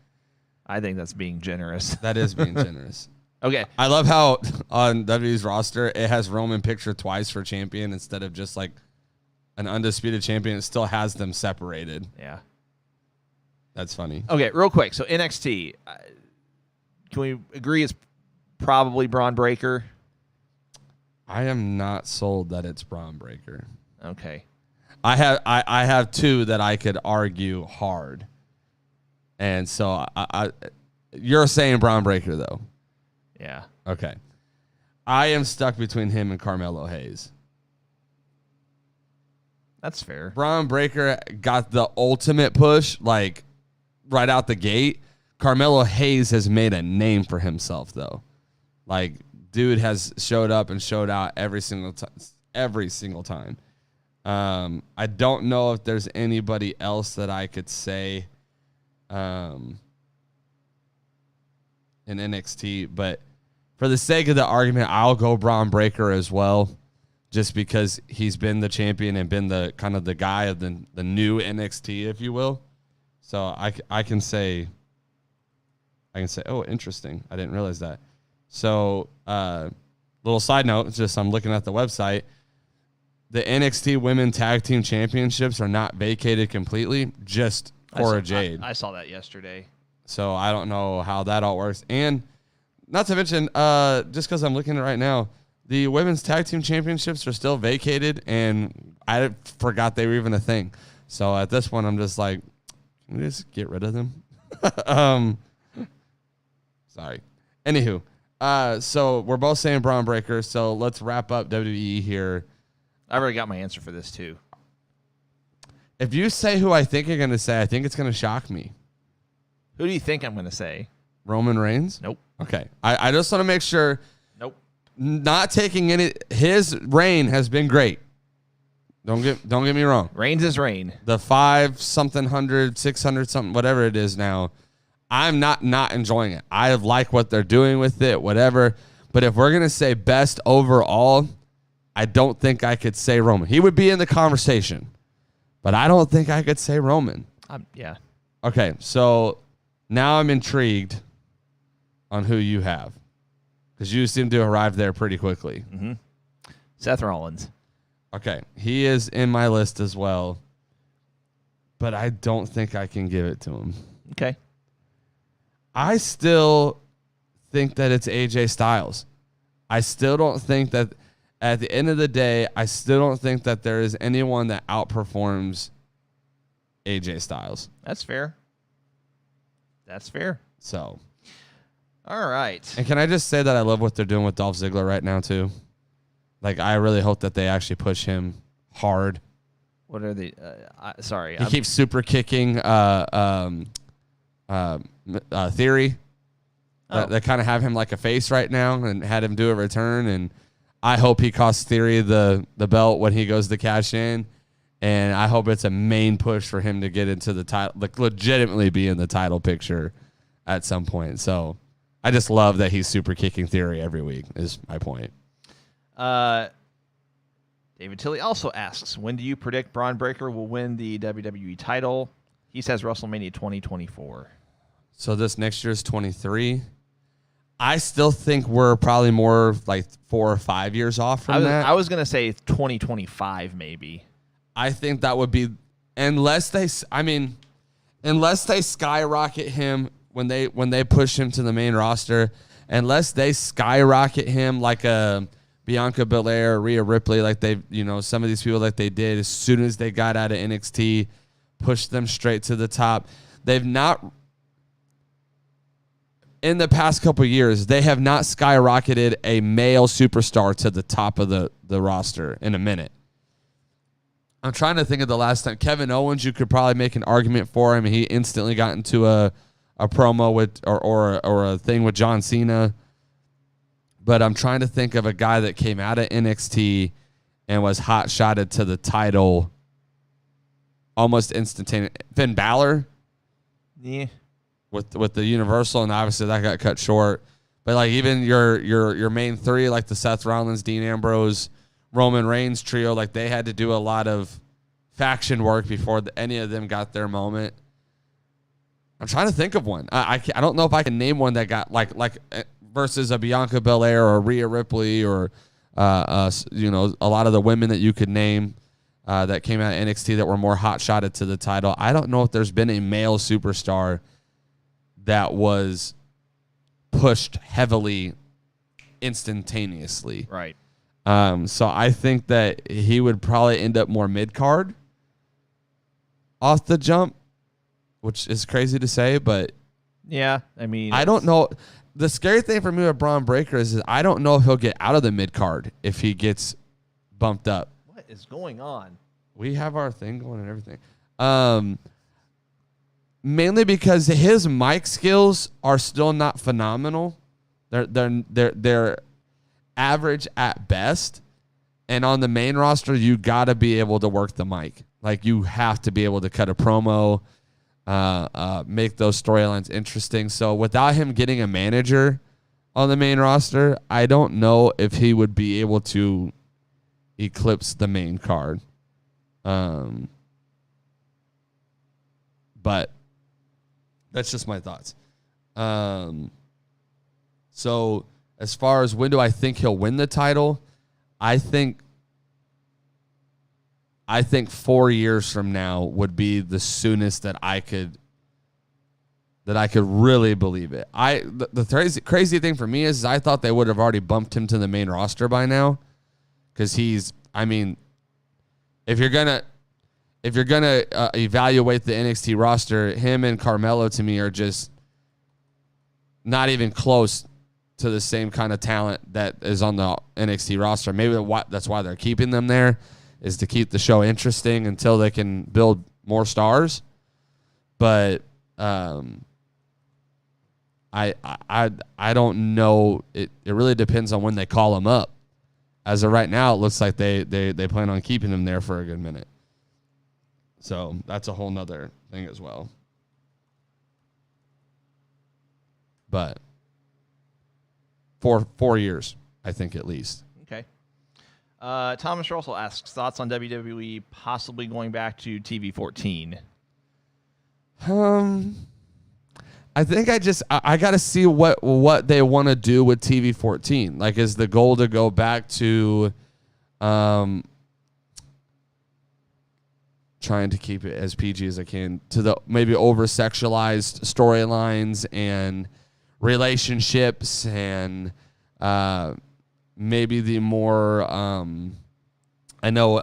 I think that's being generous. That is being generous. Okay. I love how on WWE's roster it has Roman pictured twice for champion instead of just like an undisputed champion. It still has them separated. Yeah. That's funny. Okay, real quick. So NXT, can we agree it's probably Braun Breaker? I am not sold that it's Braun Breaker. Okay. I have two that I could argue hard. And so you're saying Braun Breaker, though. Yeah. Okay. I am stuck between him and Carmelo Hayes. That's fair. Braun Breaker got the ultimate push, like, right out the gate. Carmelo Hayes has made a name for himself, though. Like, dude has showed up and showed out every single time. I don't know if there's anybody else that I could say in NXT, but for the sake of the argument, I'll go Braun Breaker as well, just because he's been the champion and been the kind of the guy of the new NXT, if you will. So I can say, oh, interesting. I didn't realize that. So, little side note, it's just I'm looking at the website. The NXT Women Tag Team Championships are not vacated completely, just Cora Jade. I saw that yesterday. So I don't know how that all works. And not to mention, just because I'm looking at it right now, the Women's Tag Team Championships are still vacated, and I forgot they were even a thing. So at this point, I'm just like, can we just get rid of them? Sorry. Anywho, so we're both saying Braun Breaker, so let's wrap up WWE here. I already got my answer for this, too. If you say who I think you're going to say, I think it's going to shock me. Who do you think I'm going to say? Roman Reigns? Nope. Okay. I just want to make sure. Nope. Not taking any. His reign has been great. Don't get me wrong. Reigns is reign. The 500, 600 something, whatever it is now, I'm not enjoying it. I like what they're doing with it, whatever. But if we're going to say best overall, I don't think I could say Roman. He would be in the conversation, but I don't think I could say Roman. Yeah. Okay, so now I'm intrigued on who you have, because you seem to arrive there pretty quickly. Mm-hmm. Seth Rollins. Okay, he is in my list as well, but I don't think I can give it to him. Okay. I still think that it's AJ Styles. I still don't think that, at the end of the day, I still don't think that there is anyone that outperforms AJ Styles. That's fair. That's fair. So, all right. and can I just say that I love what they're doing with Dolph Ziggler right now, too? Like, I really hope that they actually push him hard. What are the? Sorry. He keeps super kicking Theory. They kind of have him like a face right now and had him do a return. And I hope he costs Theory the belt when he goes to cash in. And I hope it's a main push for him to get into the title, like legitimately be in the title picture at some point. So I just love that he's super kicking Theory every week is my point. David Tilley also asks, when do you predict Braun Breaker will win the WWE title? He says WrestleMania 2024. So this next year is 23. I still think we're probably more like 4 or 5 years off from that. I was going to say 2025 maybe. I think that would be, unless they skyrocket him when they push him to the main roster, unless they skyrocket him like a Bianca Belair or Rhea Ripley, like they, some of these people like they did as soon as they got out of NXT, pushed them straight to the top. They've not, in the past couple of years, they have not skyrocketed a male superstar to the top of the roster in a minute. I'm trying to think of the last time. Kevin Owens, you could probably make an argument for him. He instantly got into a promo with or a thing with John Cena. But I'm trying to think of a guy that came out of NXT and was hot-shotted to the title almost instantaneously. Finn Balor? Yeah. With the Universal, and obviously that got cut short. But like even your main three, like the Seth Rollins, Dean Ambrose, Roman Reigns trio, like they had to do a lot of faction work before any of them got their moment. I'm trying to think of one. I don't know if I can name one that got like versus a Bianca Belair or Rhea Ripley or a lot of the women that you could name. that came out of NXT that were more hot-shotted to the title. I don't know if there's been a male superstar that was pushed heavily instantaneously. Right. So I think that he would probably end up more mid-card off the jump, which is crazy to say, but yeah, I mean, I don't know. The scary thing for me with Braun Breaker is I don't know if he'll get out of the mid-card if he gets bumped up. What is going on? We have our thing going and everything. Mainly because his mic skills are still not phenomenal. They're average at best. And on the main roster, you got to be able to work the mic. Like, you have to be able to cut a promo, make those storylines interesting. So without him getting a manager on the main roster, I don't know if he would be able to eclipse the main card. But that's just my thoughts. So as far as when do I think he'll win the title, I think 4 years from now would be the soonest that I could really believe it. The crazy thing for me is I thought they would have already bumped him to the main roster by now, because if you're gonna evaluate the NXT roster, him and Carmelo to me are just not even close to the same kind of talent that is on the NXT roster. Maybe that's why they're keeping them there, is to keep the show interesting until they can build more stars. But I don't know. It really depends on when they call them up. As of right now, it looks like they plan on keeping him there for a good minute. So that's a whole nother thing as well. But 4 years, I think, at least. Okay. Thomas Russell asks, thoughts on WWE possibly going back to TV 14? I think I got to see what they want to do with TV 14. Like, is the goal to go back to trying to keep it as PG as I can, to the maybe over-sexualized storylines and relationships, and maybe the more I know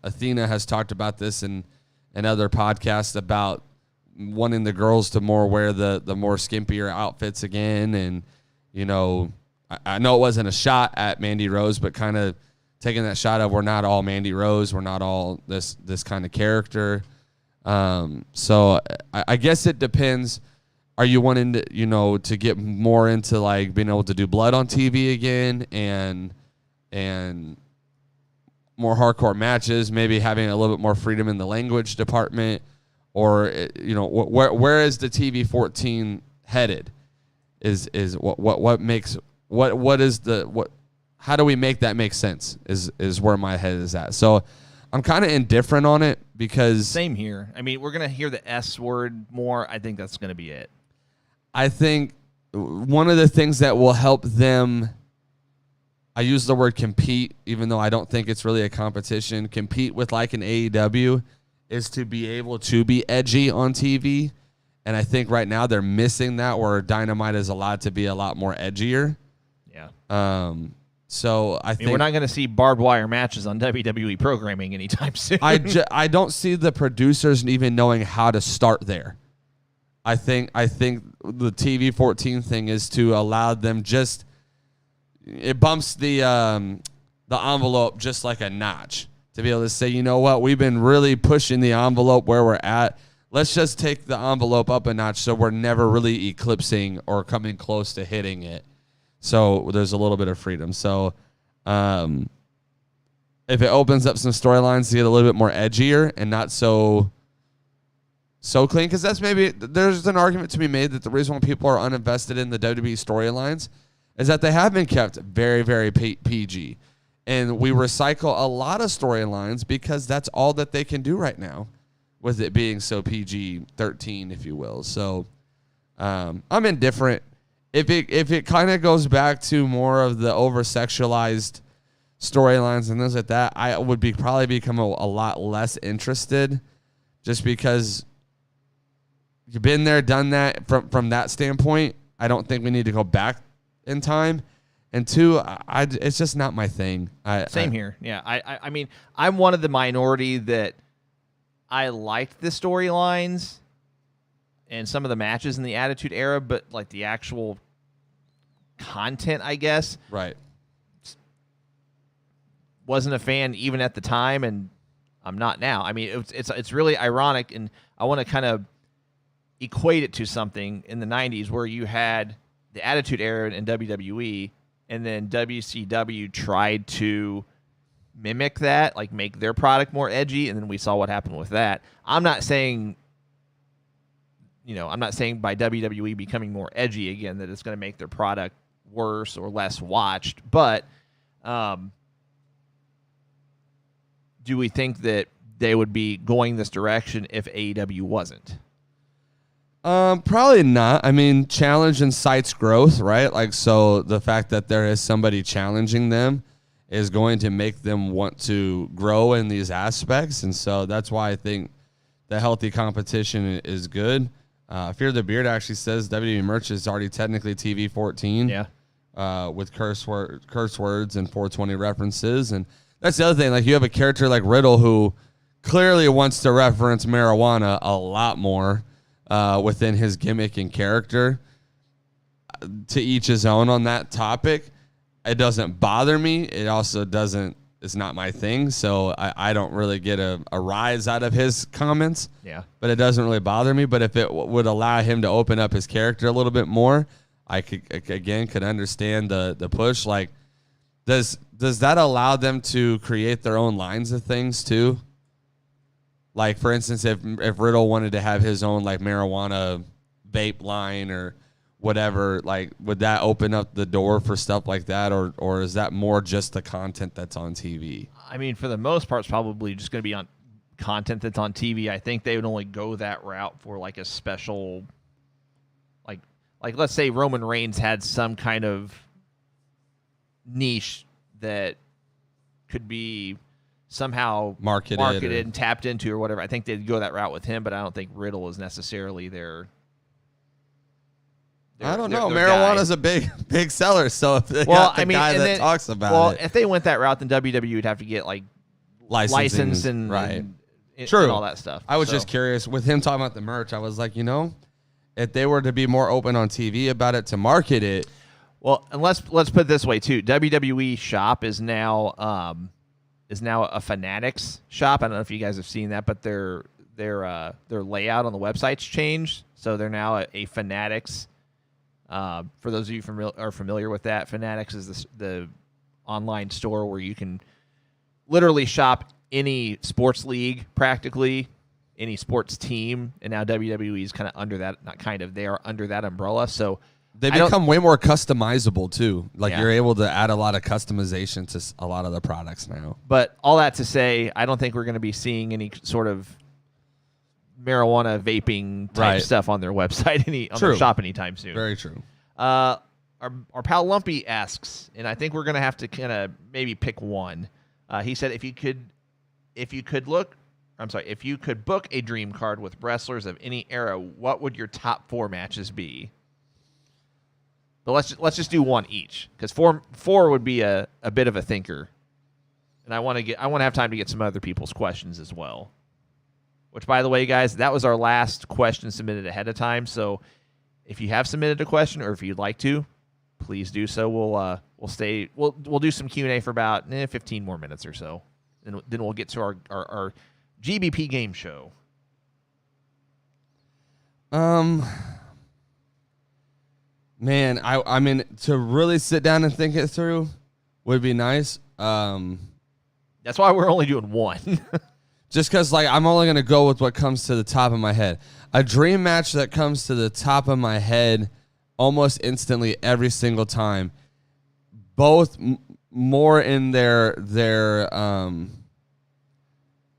Athena has talked about this in other podcasts about wanting the girls to more wear the more skimpier outfits again. And, I know it wasn't a shot at Mandy Rose, but kind of taking that shot of, we're not all Mandy Rose, we're not all this kind of character. So I guess it depends. Are you wanting to, to get more into like being able to do blood on TV again and more hardcore matches, maybe having a little bit more freedom in the language department, or where is the TV 14 headed? Is what makes how do we make that make sense is where my head is at. So I'm kind of indifferent on it, because same here. I mean, we're going to hear the S word more. I think that's going to be it. I think one of the things that will help them, I use the word compete, even though I don't think it's really a competition, compete with like an AEW, is to be able to be edgy on TV. And I think right now they're missing that, where Dynamite is allowed to be a lot more edgier. Yeah. So I think we're not going to see barbed wire matches on WWE programming anytime soon. I don't see the producers even knowing how to start there. I think the TV 14 thing is to allow them it bumps the envelope just like a notch, to be able to say, you know what, we've been really pushing the envelope where we're at. Let's just take the envelope up a notch so we're never really eclipsing or coming close to hitting it. So there's a little bit of freedom. So if it opens up some storylines to get a little bit more edgier and not so clean, because there's an argument to be made that the reason why people are uninvested in the WWE storylines is that they have been kept very, very PG. And we recycle a lot of storylines because that's all that they can do right now, with it being so PG-13, if you will. So I'm indifferent. If it kind of goes back to more of the over-sexualized storylines and things like that, I would probably become a lot less interested, just because you've been there, done that. From that standpoint, I don't think we need to go back in time. And two, it's just not my thing. Same here. Yeah, I mean, I'm one of the minority that I liked the storylines and some of the matches in the Attitude Era, but like the actual content, I guess, right, wasn't a fan even at the time, and I'm not now. I mean, it's really ironic, and I want to kind of equate it to something in the 90s where you had the Attitude Era in WWE, and then WCW tried to mimic that, like make their product more edgy, and then we saw what happened with that. I'm not saying by WWE becoming more edgy again that it's going to make their product worse or less watched, but do we think that they would be going this direction if AEW wasn't? Probably not. I mean, challenge incites growth, right? Like, so the fact that there is somebody challenging them is going to make them want to grow in these aspects. And so that's why I think the healthy competition is good. Fear the Beard actually says WWE merch is already technically TV 14. Yeah. With curse words and 420 references. And that's the other thing. Like, you have a character like Riddle who clearly wants to reference marijuana a lot more within his gimmick and character. To each his own on that topic. It doesn't bother me. It also doesn't. It's not my thing, so I don't really get a rise out of his comments. Yeah. But it doesn't really bother me. But if it would allow him to open up his character a little bit more, I could understand the push. Like, does that allow them to create their own lines of things too? Like, for instance, if Riddle wanted to have his own like marijuana vape line or whatever, like, would that open up the door for stuff like that, or is that more just the content that's on TV? I mean, for the most part, it's probably just going to be on content that's on TV. I think they would only go that route for like a special, like let's say Roman Reigns had some kind of niche that could be somehow marketed and tapped into or whatever. I think they'd go that route with him, but I don't think Riddle is necessarily their I don't know. Marijuana's a big seller, so if they got the guy that talks about it. If they went that route, then WWE would have to get like license and right. And all that stuff. I was just curious with him talking about the merch. I was like, if they were to be more open on TV about it to market it. Well, and let's put it this way too. WWE shop is now a Fanatics shop. I don't know if you guys have seen that, but their layout on the website's changed, so they're now a Fanatics. For those of you are familiar with that, Fanatics is the online store where you can literally shop any sports league, practically any sports team, and now WWE is kind of under that. Not kind of, they are under that umbrella. So they become way more customizable too. Like, you're able to add a lot of customization to a lot of the products now. But all that to say, I don't think we're going to be seeing any sort of marijuana vaping type stuff on their website on their shop anytime soon. Very true. Our pal Lumpy asks, and I think we're gonna have to kind of maybe pick one. He said if you could book a dream card with wrestlers of any era, what would your top 4 matches be? But let's just do one each, because four would be a bit of a thinker, and I want to have time to get some other people's questions as well. Which, by the way, guys, that was our last question submitted ahead of time. So if you have submitted a question, or if you'd like to, please do so. We'll do some Q&A for about 15 more minutes or so, and then we'll get to our GBP Game Show. Man, I mean, to really sit down and think it through would be nice. That's why we're only doing one. Just because, like, I'm only going to go with what comes to the top of my head. A dream match that comes to the top of my head almost instantly every single time. Both more in their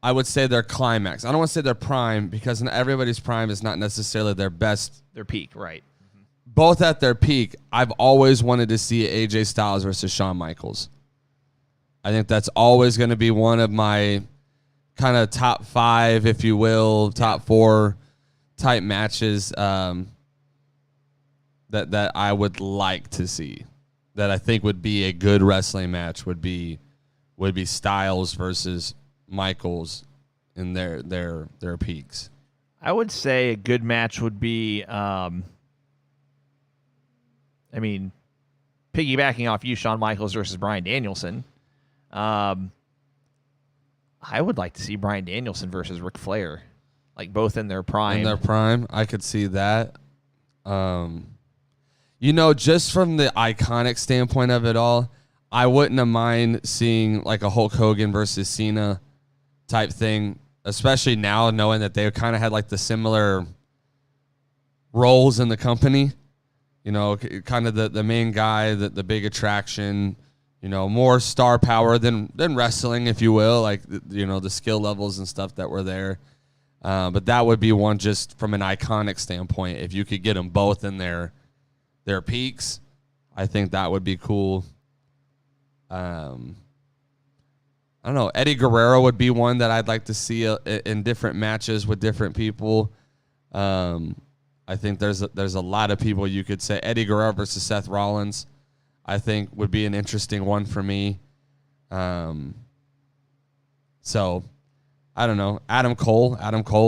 I would say their climax. I don't want to say their prime, because everybody's prime is not necessarily their best. Their peak, right. Mm-hmm. Both at their peak, I've always wanted to see AJ Styles versus Shawn Michaels. I think that's always going to be one of my kind of top 5, if you will, top 4 type matches that I would like to see. That I think would be a good wrestling match would be Styles versus Michaels in their peaks. I would say a good match would be, piggybacking off you, Shawn Michaels versus Bryan Danielson. I would like to see Bryan Danielson versus Ric Flair, like both in their prime. In their prime, I could see that. Just from the iconic standpoint of it all, I wouldn't have mind seeing like a Hulk Hogan versus Cena type thing, especially now knowing that they kind of had like the similar roles in the company. Kind of the main guy, the big attraction, more star power than wrestling, if you will, like, the skill levels and stuff that were there. But that would be one just from an iconic standpoint. If you could get them both in their peaks, I think that would be cool. I don't know. Eddie Guerrero would be one that I'd like to see in different matches with different people. I think there's a lot of people you could say. Eddie Guerrero versus Seth Rollins, I think, would be an interesting one for me. So, I don't know. Adam Cole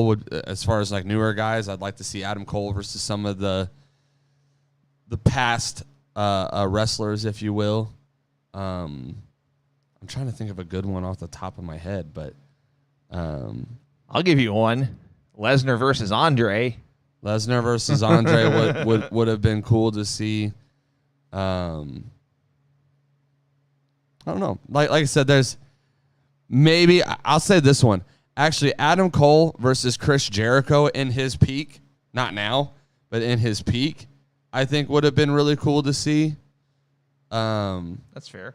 would, as far as like newer guys, I'd like to see Adam Cole versus some of the past wrestlers, if you will. I'm trying to think of a good one off the top of my head, but I'll give you one. Lesnar versus Andre. Lesnar versus Andre would have been cool to see. I don't know. Like I said, there's maybe I'll say this one. Actually, Adam Cole versus Chris Jericho in his peak, not now, but in his peak, I think would have been really cool to see. That's fair.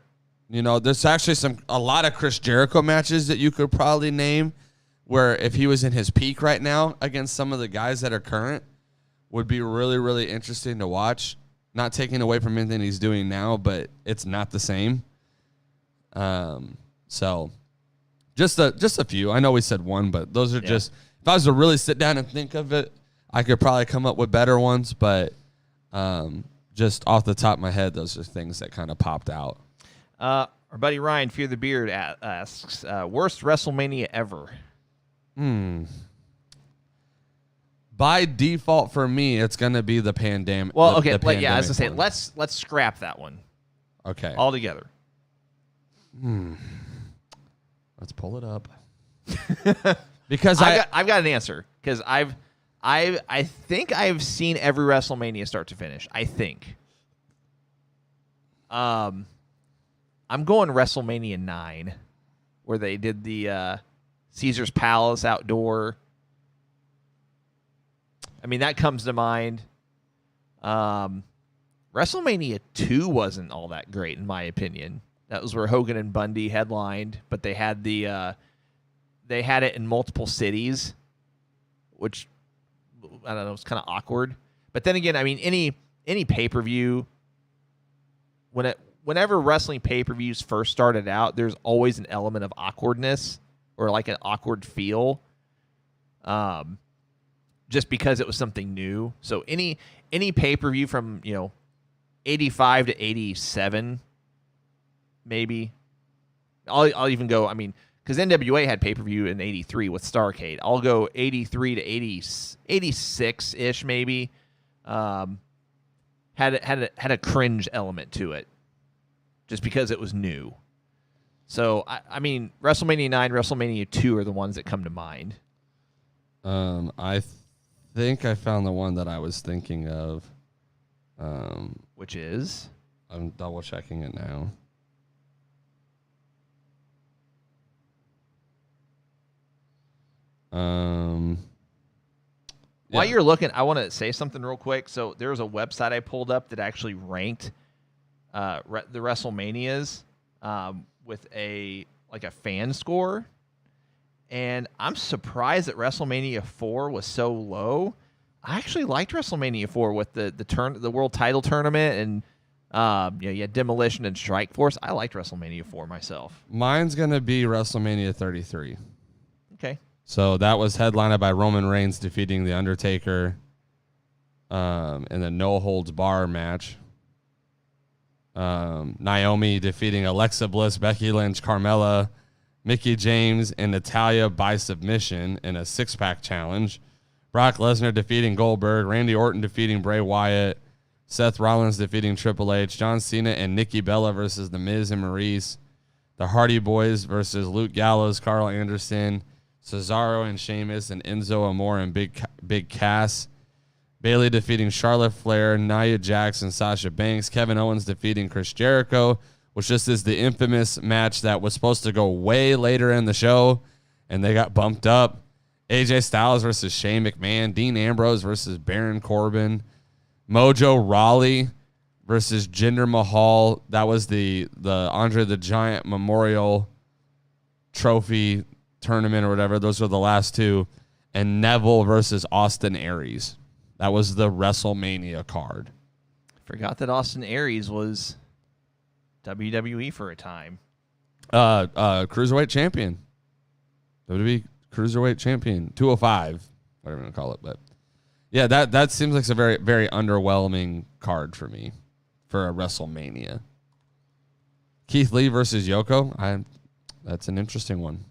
There's actually a lot of Chris Jericho matches that you could probably name where if he was in his peak right now against some of the guys that are current would be really, really interesting to watch. Not taking away from anything he's doing now, but it's not the same. So just a few. I know we said one, but those are just, if I was to really sit down and think of it, I could probably come up with better ones, but just off the top of my head, those are things that kind of popped out. Our buddy Ryan, Fear the Beard, asks, worst WrestleMania ever? By default for me, it's going to be the pandemic. Well, okay, as I say, let's scrap that one. Okay. Altogether. Let's pull it up. Because I've got an answer, because I think I've seen every WrestleMania start to finish. I think. I'm going WrestleMania 9, where they did the Caesar's Palace outdoor. I mean, that comes to mind. WrestleMania 2 wasn't all that great, in my opinion. That was where Hogan and Bundy headlined, but they had it in multiple cities, which, I don't know, it's kind of awkward. But then again, I mean, any pay-per-view, whenever wrestling pay-per-views first started out, there's always an element of awkwardness or like an awkward feel, just because it was something new. So any pay-per-view from 85 to 87, maybe. I'll even go. I mean, because NWA had pay-per-view in 83 with Starrcade. I'll go 83 to 86 ish maybe. Had a cringe element to it, just because it was new. So I mean, WrestleMania 9, WrestleMania 2 are the ones that come to mind. I think I found the one that I was thinking of. Which is? I'm double checking it now. While you're looking, I want to say something real quick. So there was a website I pulled up that actually ranked the WrestleManias with a fan score, and I'm surprised that WrestleMania 4 was so low. I actually liked WrestleMania 4 with the World Title Tournament and You had Demolition and Strike Force. I liked WrestleMania 4 myself. Mine's going to be WrestleMania 33. Okay. So that was headlined by Roman Reigns defeating The Undertaker in the No Holds Bar match. Naomi defeating Alexa Bliss, Becky Lynch, Carmella, Mickie James, and Natalya by submission in a six-pack challenge. Brock Lesnar defeating Goldberg, Randy Orton defeating Bray Wyatt, Seth Rollins defeating Triple H, John Cena and Nikki Bella versus The Miz and Maurice, the Hardy Boys versus Luke Gallows, Carl Anderson, Cesaro and Sheamus, and Enzo Amore and Big Cass. Bayley defeating Charlotte Flair, Nia Jax, and Sasha Banks. Kevin Owens defeating Chris Jericho, which just is the infamous match that was supposed to go way later in the show, and they got bumped up. AJ Styles versus Shane McMahon. Dean Ambrose versus Baron Corbin. Mojo Rawley versus Jinder Mahal. That was the Andre the Giant Memorial Trophy tournament or whatever. Those were the last two. And Neville versus Austin Aries. That was the WrestleMania card. Forgot that Austin Aries was WWE for a time. Cruiserweight champion. WWE Cruiserweight champion. 205. Whatever you want to call it. But yeah, that seems like a very, very underwhelming card for me for a WrestleMania. Keith Lee versus Yoko. That's an interesting one.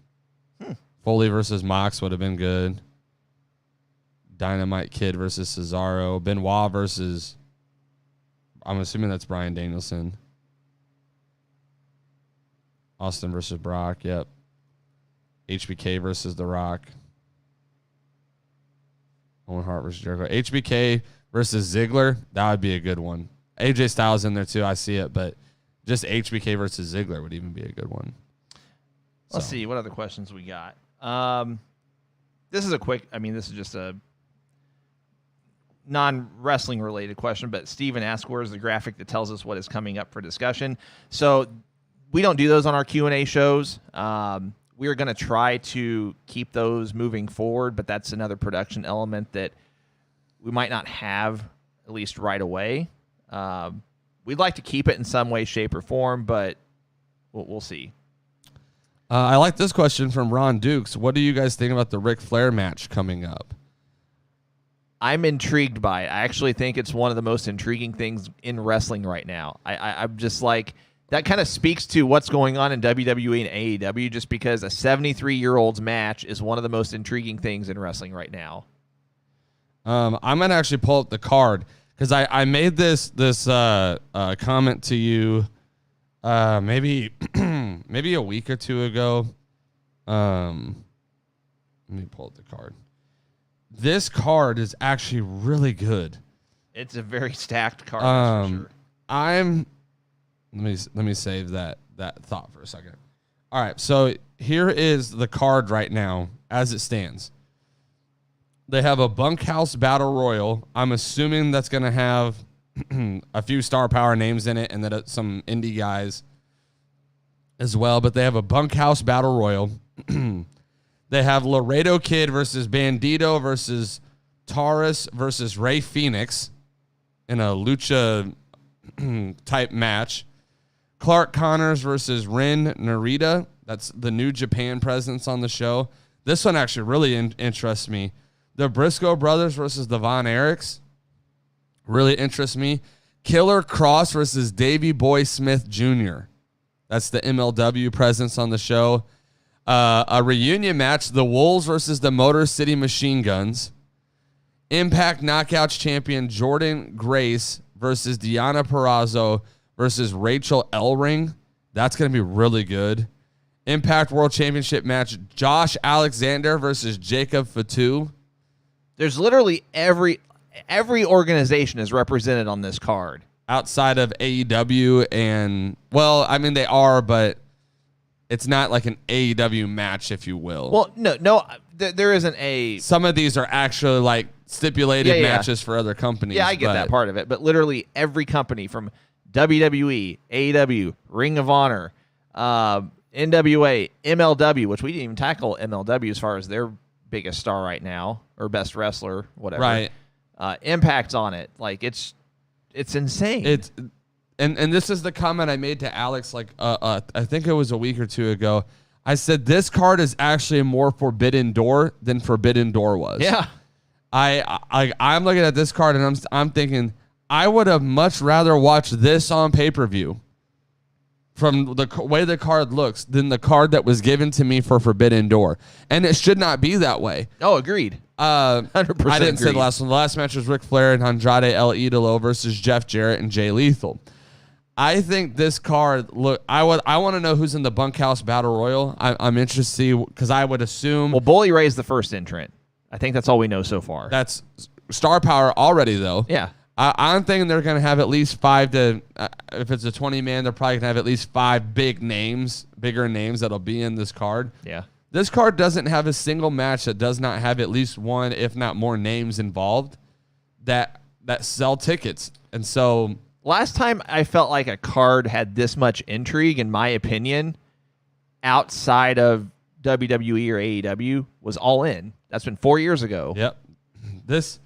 Foley versus Mox would have been good. Dynamite Kid versus Cesaro. Benoit versus, I'm assuming that's Bryan Danielson. Austin versus Brock. Yep. HBK versus The Rock. Owen Hart versus Jericho. HBK versus Ziggler. That would be a good one. AJ Styles in there too. I see it, but just HBK versus Ziggler would even be a good one. Let's see what other questions we got. This is this is just a non-wrestling related question, but Steven asked, where's the graphic that tells us what is coming up for discussion? So we don't do those on our Q&A shows. We are going to try to keep those moving forward, but that's another production element that we might not have, at least right away. We'd like to keep it in some way, shape, or form, but we'll see. I like this question from Ron Dukes. What do you guys think about the Ric Flair match coming up? I'm intrigued by it. I actually think it's one of the most intriguing things in wrestling right now. I'm just like, that kind of speaks to what's going on in WWE and AEW, just because a 73-year-old's match is one of the most intriguing things in wrestling right now. I'm going to actually pull up the card because I made this comment to you maybe maybe a week or two ago. Let me pull up the card. This card is actually really good. It's a very stacked card, that's for sure. Let me save that thought for a second. All right, so here is the card right now as it stands. They have a bunkhouse battle royal. I'm assuming that's going to have a few star power names in it and then some indie guys as well. But they have a bunkhouse battle royal. They have Laredo Kid versus Bandito versus Taurus versus Rey Fenix in a lucha type match. Clark Connors versus Ren Narita. That's the New Japan presence on the show. This one actually really interests me. The Briscoe brothers versus the Von Erichs really interests me. Killer Cross versus Davey Boy Smith Jr. That's the MLW presence on the show. A reunion match, the Wolves versus the Motor City Machine Guns. Impact Knockouts champion Jordan Grace versus Deonna Purrazzo versus Rachel Ellering. That's going to be really good. Impact World Championship match, Josh Alexander versus Jacob Fatu. There's literally every organization is represented on this card. Outside of AEW and, well, I mean, they are, but it's not like an AEW match, if you will. Well, no, there isn't a... Some of these are actually like stipulated matches for other companies. Yeah, I get that part of it. But literally every company from WWE, AEW, Ring of Honor, NWA, MLW, which we didn't even tackle MLW as far as their biggest star right now, or best wrestler, whatever. Right. Impact's on it. Like, it's insane. and this is the comment I made to Alex like I think it was a week or two ago. I said this card is actually more Forbidden Door than Forbidden Door was. Yeah. I'm looking at this card and I'm thinking I would have much rather watched this on pay-per-view from the way the card looks than the card that was given to me for Forbidden Door. And it should not be that way. Oh, agreed. 100% I didn't say agreed. the last one. The last match was Ric Flair and Andrade El Idolo versus Jeff Jarrett and Jay Lethal. I think this card, look, I want to know who's in the Bunkhouse Battle Royal. I'm interested to see, because I would assume. Well, Bully Ray's the first entrant. I think that's all we know so far. That's star power already, though. Yeah. I'm thinking they're going to have at least 5 to, if it's a 20-man, they're probably going to have at least 5 bigger names that'll be in this card. Yeah. This card doesn't have a single match that does not have at least one, if not more, names involved that sell tickets. And so Last time I felt like a card had this much intrigue, in my opinion, outside of WWE or AEW, was All In. That's been 4 years ago. Yep. This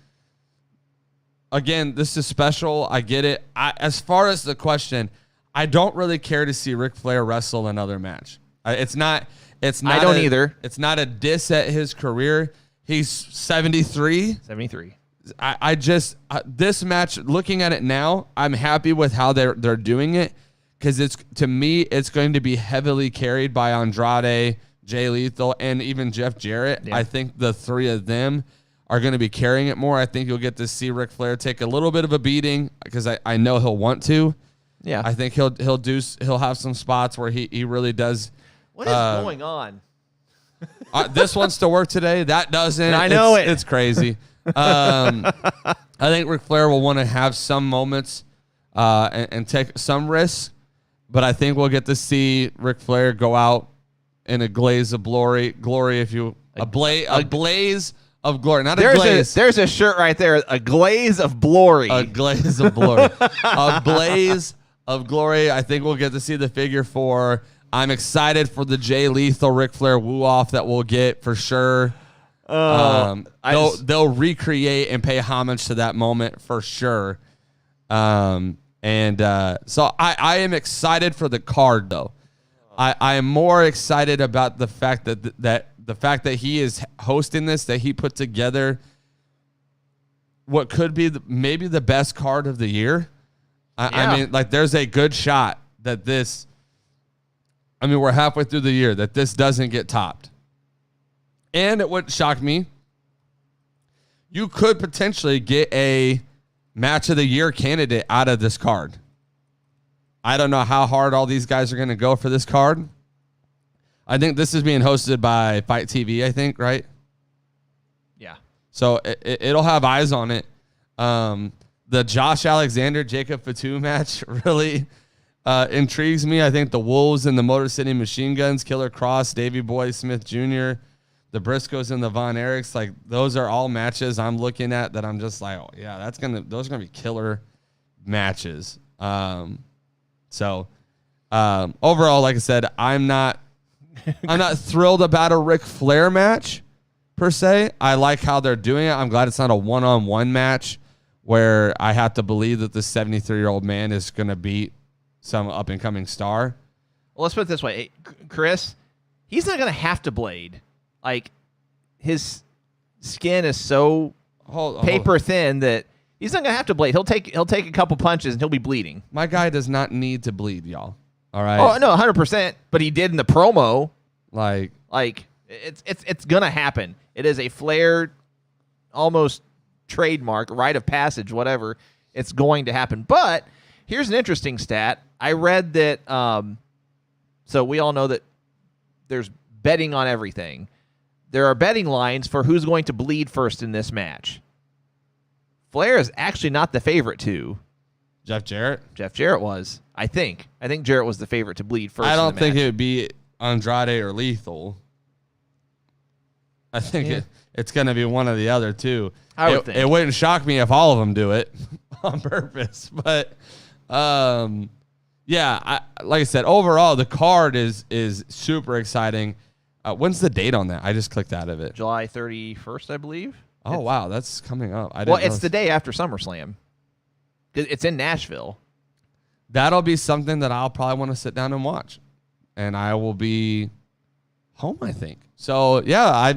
is special. I get it. As far as the question, I don't really care to see Ric Flair wrestle another match. It's not. I don't either. It's not a diss at his career. He's 73. 73. I just this match, looking at it now, I'm happy with how they're doing it, because to me it's going to be heavily carried by Andrade, Jay Lethal, and even Jeff Jarrett. Yeah. I think the 3 of them are going to be carrying it more. I think you'll get to see Ric Flair take a little bit of a beating, because I know he'll want to. Yeah. I think he'll have some spots where he really does. What is going on? This wants to work today. That doesn't. I know it. It's crazy. I think Ric Flair will want to have some moments and take some risks, but I think we'll get to see Ric Flair go out in a glaze of glory. A blaze of glory, not a glaze. There's a shirt right there. A glaze of glory. A glaze of glory. A blaze of glory. I think we'll get to see the figure 4. I'm excited for the Jay Lethal Ric Flair woo-off that we'll get for sure. They'll recreate and pay homage to that moment for sure. So I am excited for the card, though. I am more excited about the fact that he is hosting this, that he put together what could be maybe the best card of the year. I mean, like, there's a good shot that this. I mean, we're halfway through the year that this doesn't get topped. And it wouldn't shock me. You could potentially get a match of the year candidate out of this card. I don't know how hard all these guys are going to go for this card. I think this is being hosted by Fight TV, I think, right? Yeah. So it'll have eyes on it. The Josh Alexander, Jacob Fatu match really intrigues me. I think the Wolves and the Motor City Machine Guns, Killer Cross, Davey Boy Smith Jr., the Briscoes and the Von Erichs, like, those are all matches I'm looking at that I'm just like, oh yeah, those are gonna be killer matches. Overall, like I said, I'm not thrilled about a Ric Flair match per se. I like how they're doing it. I'm glad it's not a one-on-one match where I have to believe that the 73-year-old man is gonna beat some up-and-coming star. Well, let's put it this way, Chris. He's not gonna have to blade. Like, his skin is so paper thin that he's not gonna have to bleed. He'll take a couple punches and he'll be bleeding. My guy does not need to bleed, y'all. All right. Oh no, 100%. But he did in the promo. Like it's gonna happen. It is a Flair almost trademark, rite of passage, whatever. It's going to happen. But here's an interesting stat. I read that. So we all know that there's betting on everything. There are betting lines for who's going to bleed first in this match. Flair is actually not the favorite to. Jeff Jarrett? Jeff Jarrett was, I think. I think Jarrett was the favorite to bleed first. I don't think match. it would be Andrade or Lethal. I think it's going to be one of the other two. I would think. It wouldn't shock me if all of them do it on purpose. But, like I said, overall, the card is super exciting. When's the date on that? I just clicked out of it. July 31st, I believe. Oh, wow. That's coming up. Well, it's the day after SummerSlam. It's in Nashville. that'll be something that I'll probably want to sit down and watch, and I will be home, I think. So yeah,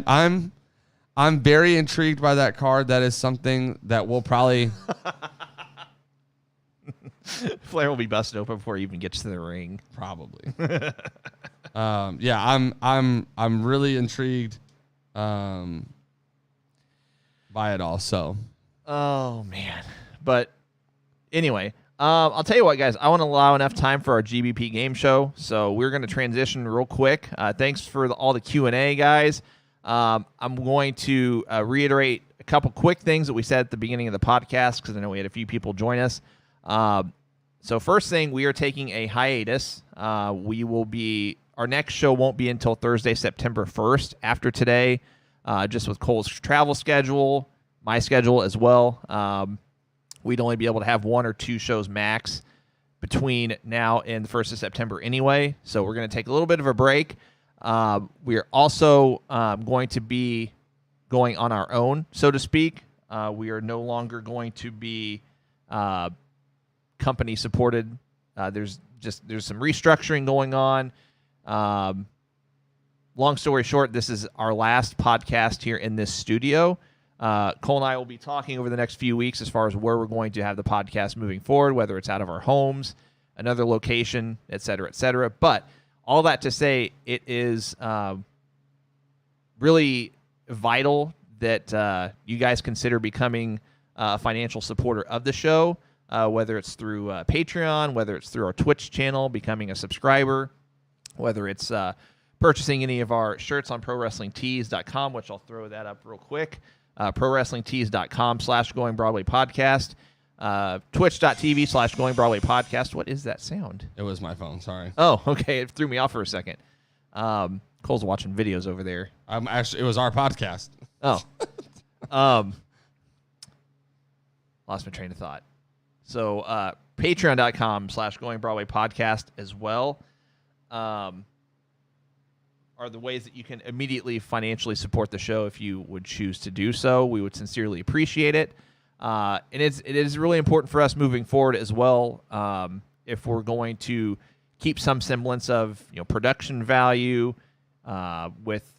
I'm very intrigued by that card. That is something that we'll probably. Flair will be busted open before he even gets to the ring. Probably. Yeah, I'm really intrigued by it all. So. Oh man, but anyway, I'll tell you what, guys. I want to allow enough time for our GBP Game Show, so we're going to transition real quick. Thanks for all the Q&A, guys. I'm going to reiterate a couple quick things that we said at the beginning of the podcast because I know we had a few people join us. So first thing, we are taking a hiatus. Our next show won't be until Thursday, September 1st. After today, just with Cole's travel schedule, my schedule as well. We'd only be able to have 1 or 2 shows max between now and the 1st of September anyway. So we're going to take a little bit of a break. We are also going to be going on our own, so to speak. We are no longer going to be company supported. There's some restructuring going on. Long story short, this is our last podcast here in this studio. Cole and I will be talking over the next few weeks as far as where we're going to have the podcast moving forward, whether it's out of our homes, another location, et cetera, et cetera. But all that to say, it is really vital that you guys consider becoming a financial supporter of the show, whether it's through Patreon, whether it's through our Twitch channel, becoming a subscriber, whether it's purchasing any of our shirts on ProWrestlingTees.com, which I'll throw that up real quick. ProWrestlingTees.com/Going Broadway Podcast. Twitch.tv/Going Broadway Podcast. What is that sound? It was my phone. Sorry. Oh, okay. It threw me off for a second. Cole's watching videos over there. It was our podcast. Oh. Lost my train of thought. So, Patreon.com/Going Broadway Podcast as well. Are the ways that you can immediately financially support the show if you would choose to do so. We would sincerely appreciate it. And it is really important for us moving forward as well. If we're going to keep some semblance of production value with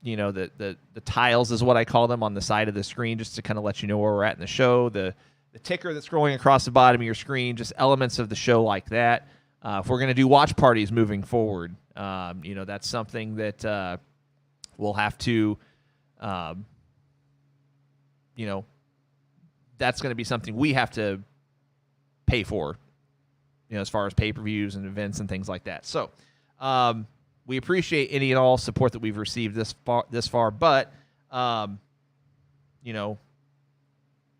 the tiles is what I call them on the side of the screen, just to kind of let you know where we're at in the show. The ticker that's scrolling across the bottom of your screen, just elements of the show like that. If we're going to do watch parties moving forward, that's something that we'll have to, that's going to be something we have to pay for, as far as pay-per-views and events and things like that. So we appreciate any and all support that we've received this far, but,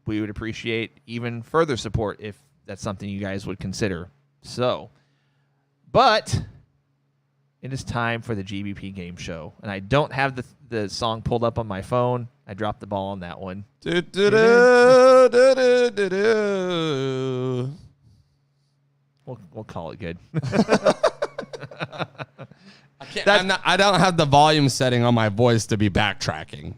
we would appreciate even further support if that's something you guys would consider. So, but it is time for the GBP Game Show, and I don't have the song pulled up on my phone. I dropped the ball on that one. We'll call it good. I don't have the volume setting on my voice to be backtracking,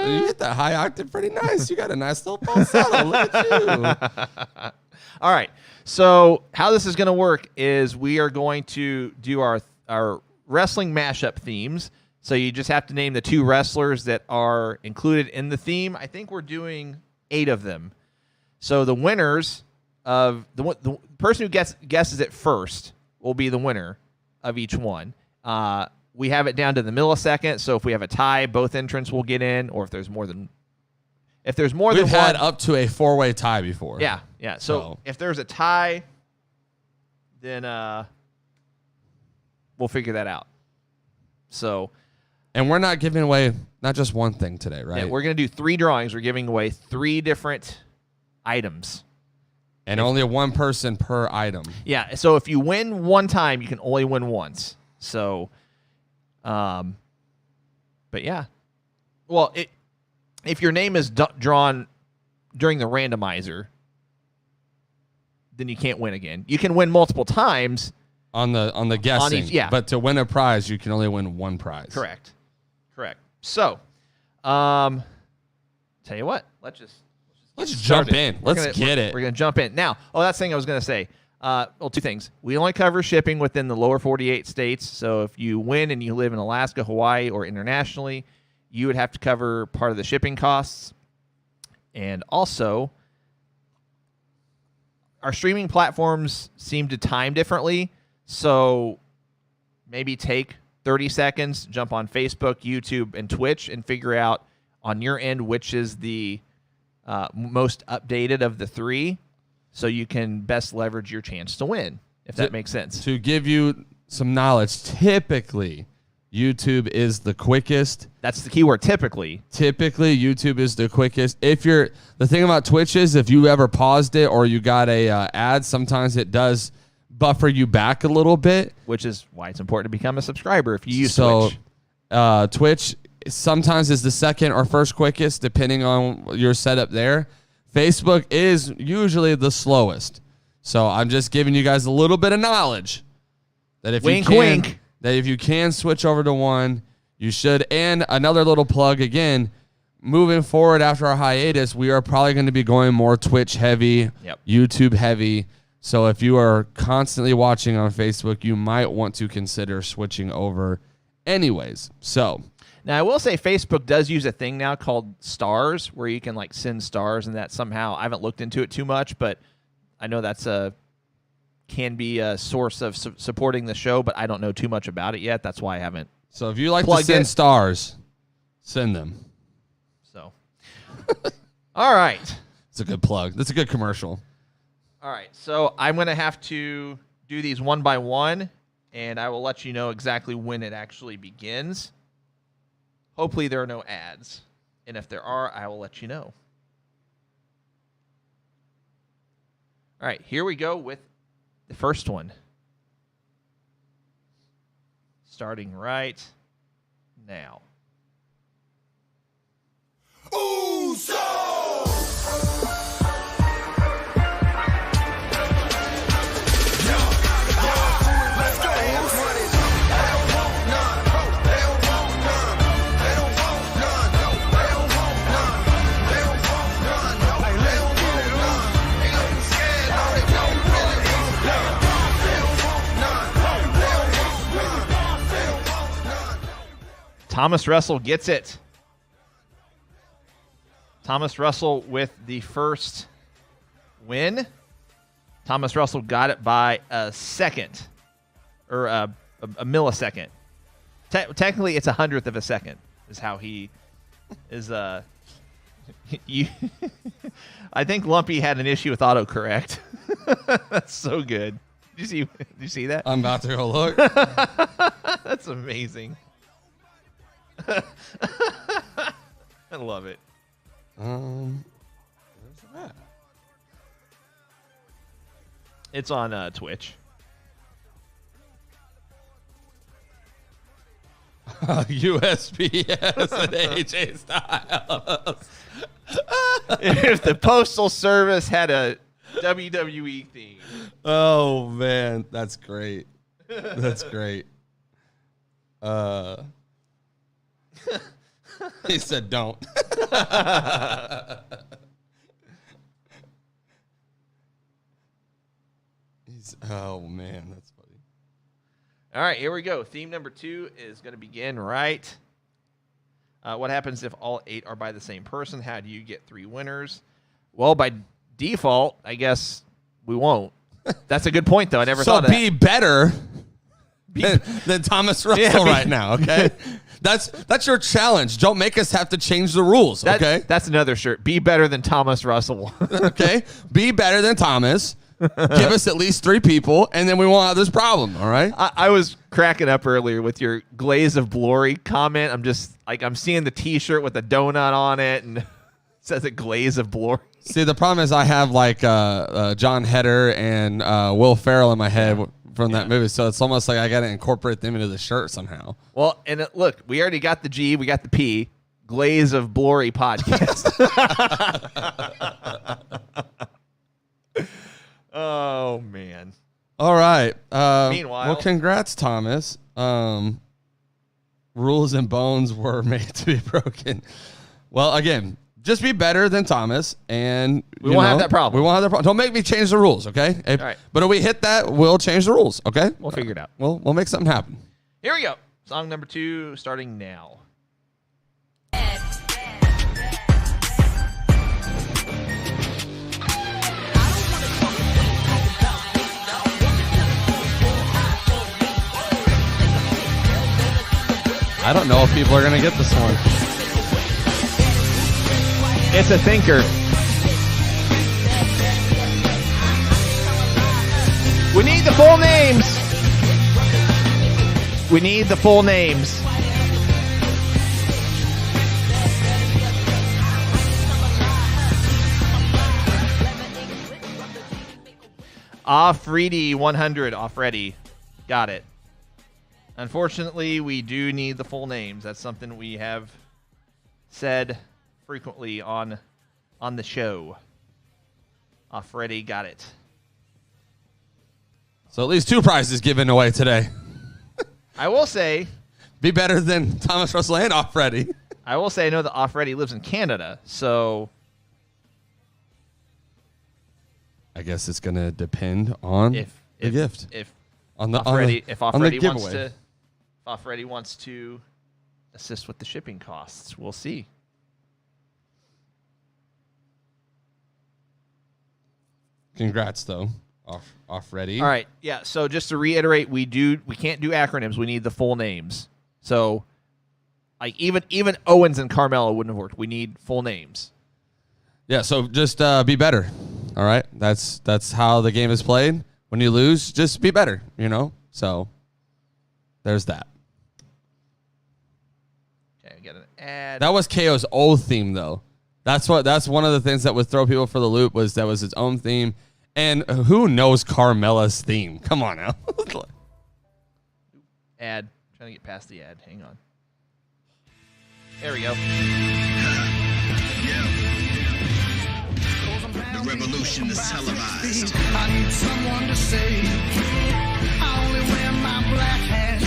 You hit that high octave pretty nice. You got a nice little falsetto. Look at you. All right. So how this is going to work is we are going to do our wrestling mashup themes. So you just have to name the 2 wrestlers that are included in the theme. I think we're doing 8 of them. So the winners of the person who guesses it first will be the winner of each one. We have it down to the millisecond, so if we have a tie, both entrants will get in, or if there's more than We've than had one, up to a 4-way tie before. Yeah. So if there's a tie, then we'll figure that out. So, and we're not giving away not just one thing today, right? Yeah, we're going to do 3 drawings. We're giving away 3 different items. And only one person per item. Yeah, so if you win one time, you can only win once. So, but yeah. Well, if your name is drawn during the randomizer, then you can't win again. You can win multiple times on the guessing. Yeah. But to win a prize, you can only win one prize. Correct. So, Tell you what, let's jump started. in. We're Let's gonna- get we're- it. We're going to jump in. Now, that's the thing I was going to say. Well, two things. We only cover shipping within the lower 48 states. So if you win and you live in Alaska, Hawaii, or internationally, you would have to cover part of the shipping costs. And also, our streaming platforms seem to time differently. So maybe take 30 seconds, jump on Facebook, YouTube, and Twitch, and figure out on your end which is the most updated of the three, so you can best leverage your chance to win, if that makes sense. To give you some knowledge, typically YouTube is the quickest. That's the key word, typically. Typically, YouTube is the quickest. The thing about Twitch is if you ever paused it or you got a ad, sometimes it does buffer you back a little bit. Which is why it's important to become a subscriber if you use Twitch. Twitch sometimes is the second or first quickest, depending on your setup there. Facebook is usually the slowest. So I'm just giving you guys a little bit of knowledge that if Wink, you can, wink. that if you can switch over to one, you should. And another little plug again, moving forward after our hiatus, we are probably going to be going more Twitch heavy, YouTube heavy. So if you are constantly watching on Facebook, you might want to consider switching over anyways. So Now, I will say Facebook does use a thing now called stars, where you can like send stars, and that somehow, I haven't looked into it too much, but I know that's can be a source of supporting the show, but I don't know too much about it yet. That's why I haven't. So if you like to send stars, send them. So, all right. It's a good plug. That's a good commercial. All right. So I'm going to have to do these one by one, and I will let you know exactly when it actually begins. Hopefully there are no ads. And if there are, I will let you know. All right. Here we go with the first one. Starting right now. Thomas Russell gets it. Thomas Russell with the first win. Thomas Russell got it by a second, or a millisecond. Technically, it's 100th of a second is how he is. You, I think Lumpy had an issue with autocorrect. That's so good. Did you see that? I'm about to go look. That's amazing. I love it. Where's that? It's on Twitch. USPS and AJ Styles. If the Postal Service had a WWE theme. Oh man, that's great. That's great. He said don't. Oh man, that's funny. All right, here we go. Theme number 2 is going to begin right. What happens if all 8 are by the same person? How do you get 3 winners? Well, by default, I guess we won't. That's a good point, though. I never thought of that. So be better than Thomas Russell right now, okay? That's your challenge. Don't make us have to change the rules, okay? That's another shirt. Be better than Thomas Russell. Okay? Be better than Thomas. Give us at least 3 people, and then we won't have this problem, all right? I was cracking up earlier with your Glaze of Glory comment. I'm just, like, I'm seeing the T-shirt with a donut on it, and it says it Glaze of Glory. See, the problem is I have, like, John Heder and Will Ferrell in my head from that movie, so it's almost like I got to incorporate them into the shirt somehow. Well, and look, we already got the G, we got the P. Glaze of Glory Podcast. Oh, man. All right. Meanwhile. Well, congrats, Thomas. Rules and bones were made to be broken. Well, again, just be better than Thomas, and we won't have that problem. We won't have that problem. Don't make me change the rules, okay? All right. But if we hit that, we'll change the rules, okay? We'll figure it out. We'll make something happen. Here we go. Song number 2 starting now. I don't know if people are going to get this one. It's a thinker. We need the full names. We need the full names. Offready 100. Offready. Got it. Unfortunately, we do need the full names. That's something we have said frequently on the show. Offready, got it. So at least 2 prizes given away today. I will say, Be better than Thomas Russell and Offready. I know that Offready lives in Canada, so I guess it's going to depend on the gift. If On the Offready wants to assist with the shipping costs, we'll see. Congrats, though. Offready. All right, yeah. So just to reiterate, we can't do acronyms. We need the full names. So, like even Owens and Carmelo wouldn't have worked. We need full names. Yeah. So just be better. All right. That's how the game is played. When you lose, just be better. So there's that. Okay, we got an ad. That was KO's old theme, though. That's one of the things that would throw people for the loop was that was its own theme. And who knows Carmella's theme? Come on now. Ad. Trying to get past the ad. Hang on. There we go. The revolution is televised. I need someone to say I only wear my black hat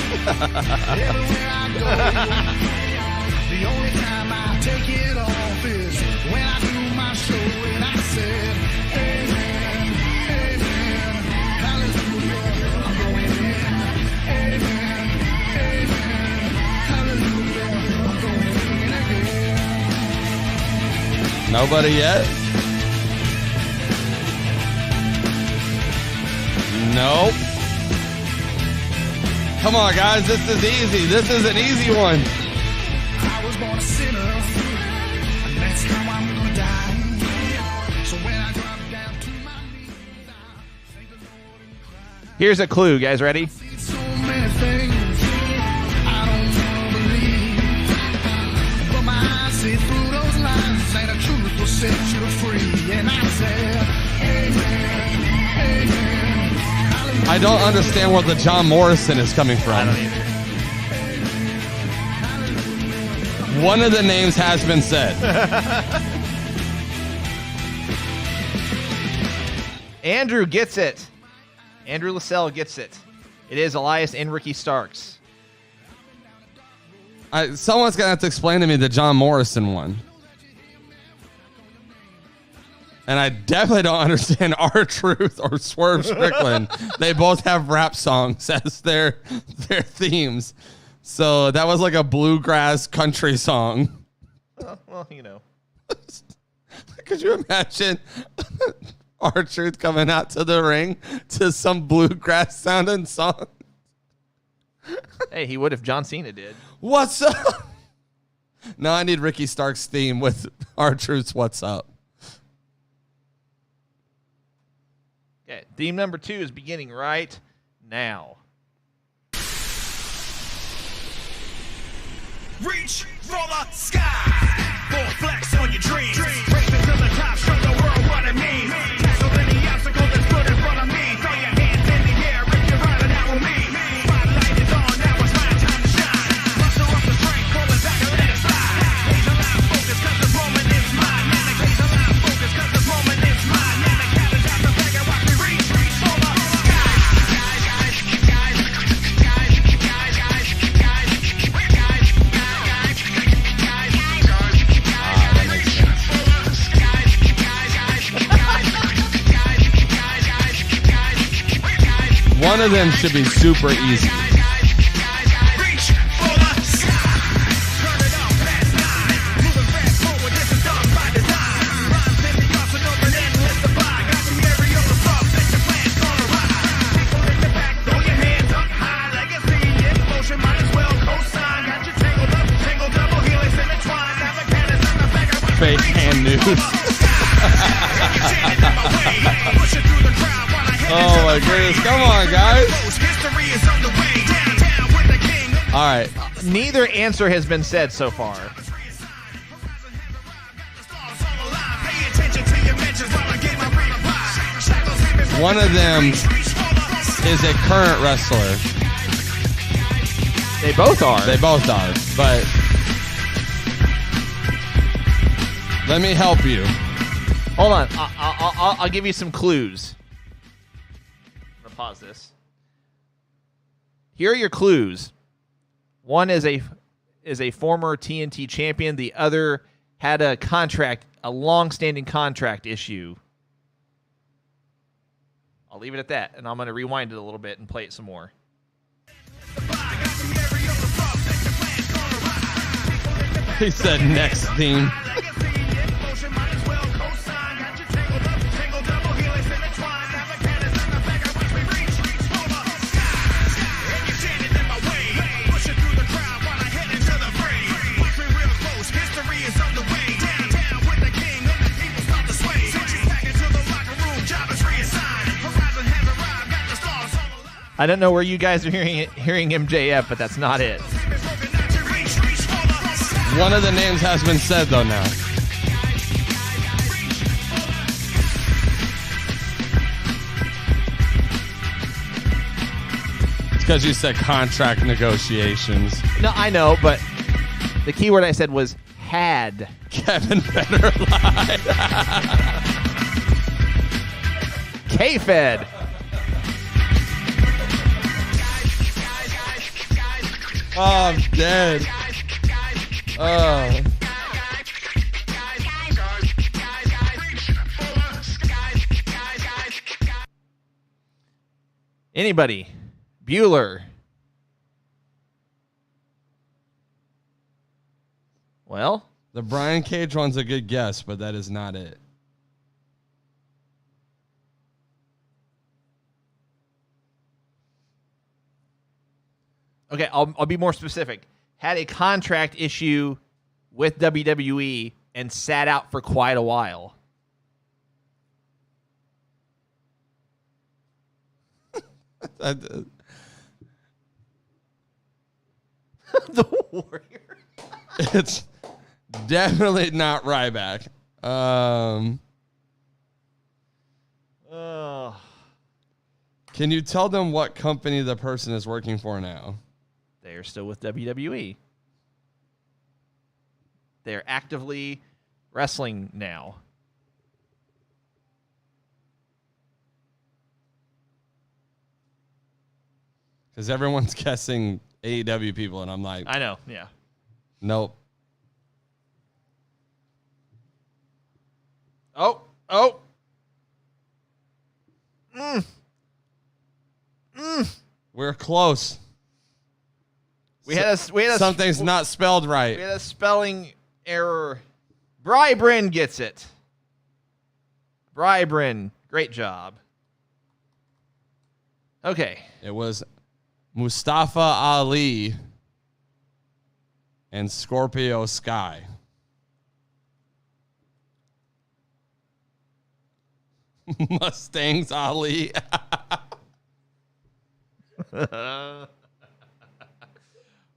everywhere I go. The only time I take it off is when I do my show and I said amen, amen, hallelujah, I'm going in. Amen, amen, hallelujah, I'm going in again. Nobody yet? Nope. Come on, guys. This is easy. This is an easy one. I was born a sinner, and that's how I'm gonna die. So when I drop down to my knees, I thank the Lord and cry. Here's a clue. Guys, ready? So many things I don't wanna believe, but my eyes see through those lines, and the truth will set you free. And I said, amen, amen. I don't understand where the John Morrison is coming from. I don't either. One of the names has been said. Andrew gets it. Andrew LaSalle gets it. It is Elias and Ricky Starks. Someone's going to have to explain to me the John Morrison one. And I definitely don't understand R-Truth or Swerve Strickland. They both have rap songs as their themes. So that was like a bluegrass country song. Well, Could you imagine R-Truth coming out to the ring to some bluegrass sounding song? Hey, he would if John Cena did. What's up? No, I need Ricky Stark's theme with R-Truth's What's Up. Okay, theme number 2 is beginning right now. Reach for the sky. Go flex on your dreams. Race it to the top. Show the world what it means. Tackle any obstacle that's put in front of me. Throw your hands in the air if you're riding out with me. Spotlight is on. Now it's my time to shine. Muster up the strength. Pull it back and let it slide. Laser line focus 'cause this moment is mine. Laser line focus 'cause this moment is mine. And the cat is out the bag and watch me reach for the sky. One of them should be super easy. Reach for the sky. Turn it up past 9. Moving fast forward, this is done by design. Rhymes in the arsenal, an endless supply. Got the area of the front, bet your plan's gonna ride. People in the back, throw your hands up high. Legacy in motion, might as well co-sign. Got you tangled up, double helix intertwined. Now the cat is on the back of my Fake hand news. Oh my goodness. Come on, guys. All right. Neither answer has been said so far. One of them is a current wrestler. They both are. They both are. But let me help you. Hold on. I'll give you some clues. I'm gonna pause this. Here are your clues. One is a former TNT champion. The other had a long-standing contract issue. I'll leave it at that, and I'm going to rewind it a little bit and play it some more. He said next theme. I don't know where you guys are hearing MJF, but that's not it. One of the names has been said, though, now. It's because you said contract negotiations. No, I know, but the key word I said was had. Kevin Federline. K-Fed. Oh, I'm dead. Oh. Anybody? Bueller. Well, The Brian Cage one's a good guess, but that is not it. okay, I'll be more specific. Had a contract issue with WWE and sat out for quite a while. The Warrior. It's definitely not Ryback. Can you tell them what company the person is working for now? They are still with WWE. They're actively wrestling now. Because everyone's guessing AEW people, and I'm like, I know, yeah. nope. Oh. We're close. We had a Something's not spelled right. We had a spelling error. Brybrin gets it. Brybrin, great job. Okay. It was Mustafa Ali and Scorpio Sky. Mustangs Ali.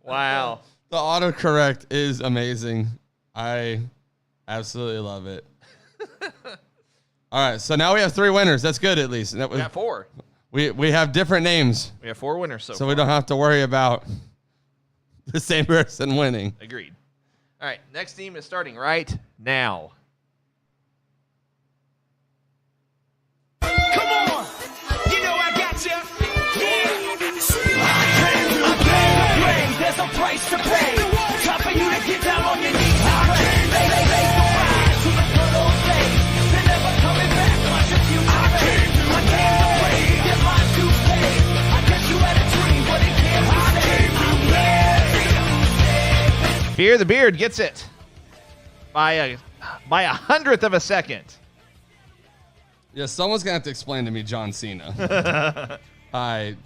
Wow. The autocorrect is amazing. I absolutely love it. All right, so now we have 3 winners. That's good, at least. We got 4. We have different names, We have 4 winners so so far. we don't have to worry about the same person winning. Agreed. All right, next team is starting right now. Come on, you know I got you. Yeah. There's a price to pay. Time for you to get down on your knees. They go rise to the good old days. They're never coming back. Watch a few I came to play. Get my dues paid. I Fear the Beard gets it by a 100th of a second. Yeah, someone's gonna have to explain to me John Cena. The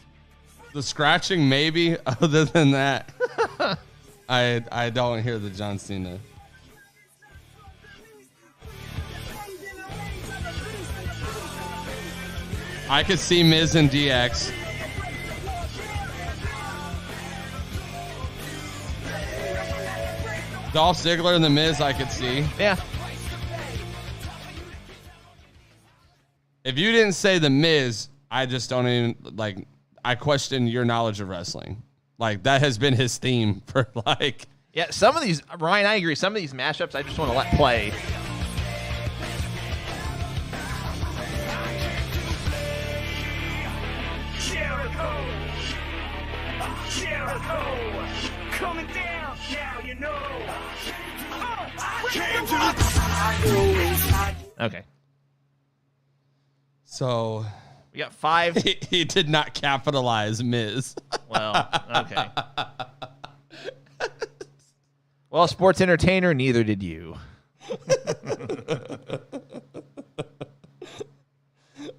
scratching maybe. Other than that, I don't hear the John Cena. I could see Miz and DX. Dolph Ziggler and the Miz, I could see. Yeah. If you didn't say the Miz, I just don't even like. I question your knowledge of wrestling. Like that has been his theme for like. Yeah, some of these, Ryan, I agree. Some of these mashups I just want to let play. Jericho, coming down, now you know. Okay. So We got 5. he did not capitalize Miz. Well, okay. Well, sports entertainer, neither did you.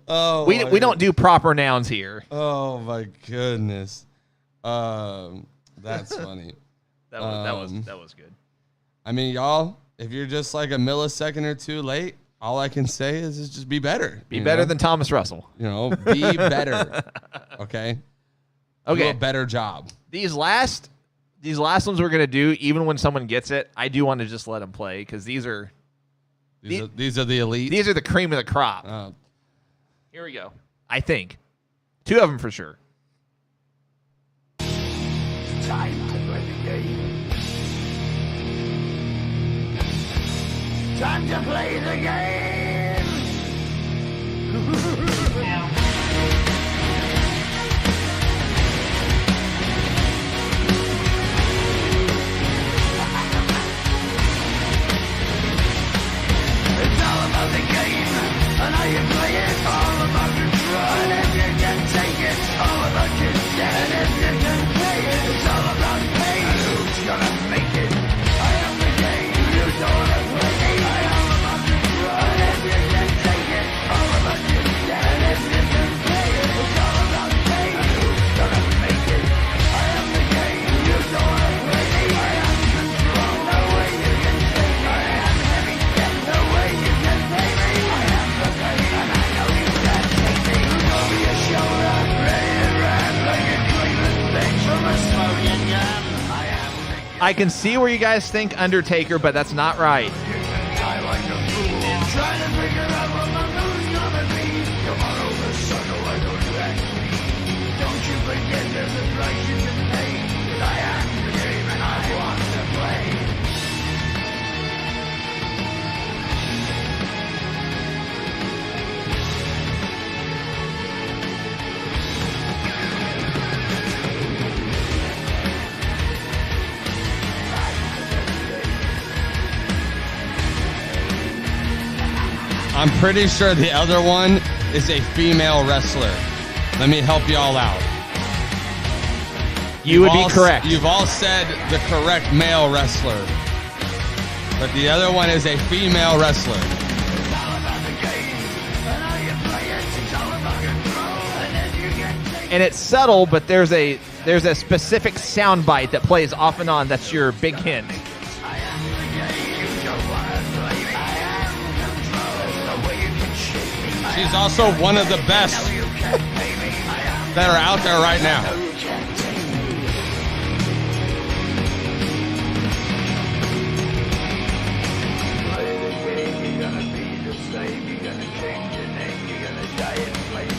Oh, We don't do proper nouns here. Oh my goodness. That's funny. That was good. I mean, y'all, if you're just like a millisecond or two late, all I can say is just be better. Be better than Thomas Russell. You know, be better. Okay. Do Okay. a better job. These last ones we're gonna do, even when someone gets it, I do want to just let them play because these are the elite. these are the cream of the crop. Here we go. I think 2 of them for sure. Time to play the game. Time to play the game. It's all about the game and how you play it. All about control. And if you can take it, it's all about your debt. And if you can pay it, it's all about pain. And who's gonna make it? I am the game. You don't wanna play me. I am about control. And if you can take it, it's all about your debt. And if you can pay it, it's all about pain. And who's gonna make it? I am the game. You don't wanna play me. I am control. No way you can take me. I am heavy debt. No way you can pay me. I am the game. And I know you can't take me. Over your shoulder, ready to run like a Cleveland bitch from a smoking gun. I am the game. I can see where you guys think Undertaker, but that's not right. You can die like a fool. Trying to figure out what my mood's gonna be. Come on over, sucker, why don't you act me? Don't you forget there's a price you can pay. 'Cause I am the game and I want to play. I'm pretty sure the other one is a female wrestler. Let me help you all out. You would be all correct. You've all said the correct male wrestler. But the other one is a female wrestler. It's all about the game and how you play it. It's all about control. And if you can take And it's subtle, but there's a specific sound bite that plays off and on. That's your big hint. I am the game. You don't wanna play me. I am control. No way you can shake me. She's also one of the best You can't pay me. I am that are out there right now. you can't take me. Play the game, you're gonna be the same. You're gonna change your name, you're gonna die in flame.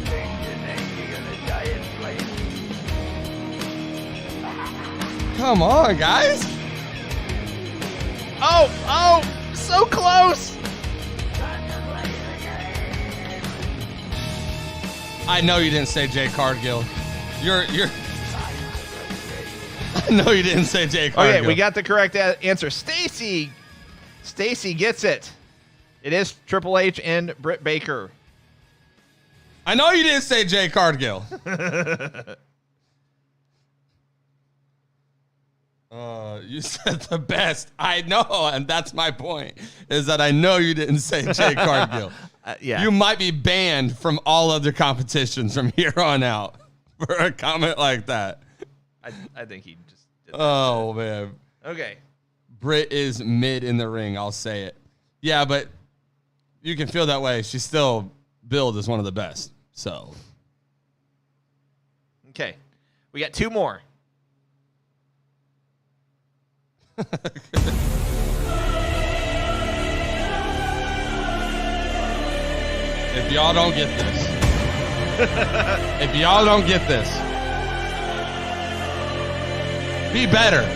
Change your name, you're gonna die in flame. Come on, guys. Oh, so close. I know you didn't say Jay Cargill. You're. I know you didn't say Jay Cargill. Okay, we got the correct answer. Stacy gets it. It is Triple H and Britt Baker. I know you didn't say Jay Cargill. You said the best. I know, and that's my point, is that I know you didn't say Jay Cargill. Yeah. You might be banned from all other competitions from here on out for a comment like that. I think he just did that. Oh, man. Okay. Britt is mid in the ring. I'll say it. Yeah, but you can feel that way. She's still billed as one of the best. So. Okay. We got 2 more. If y'all don't get this. If y'all don't get this. Be better.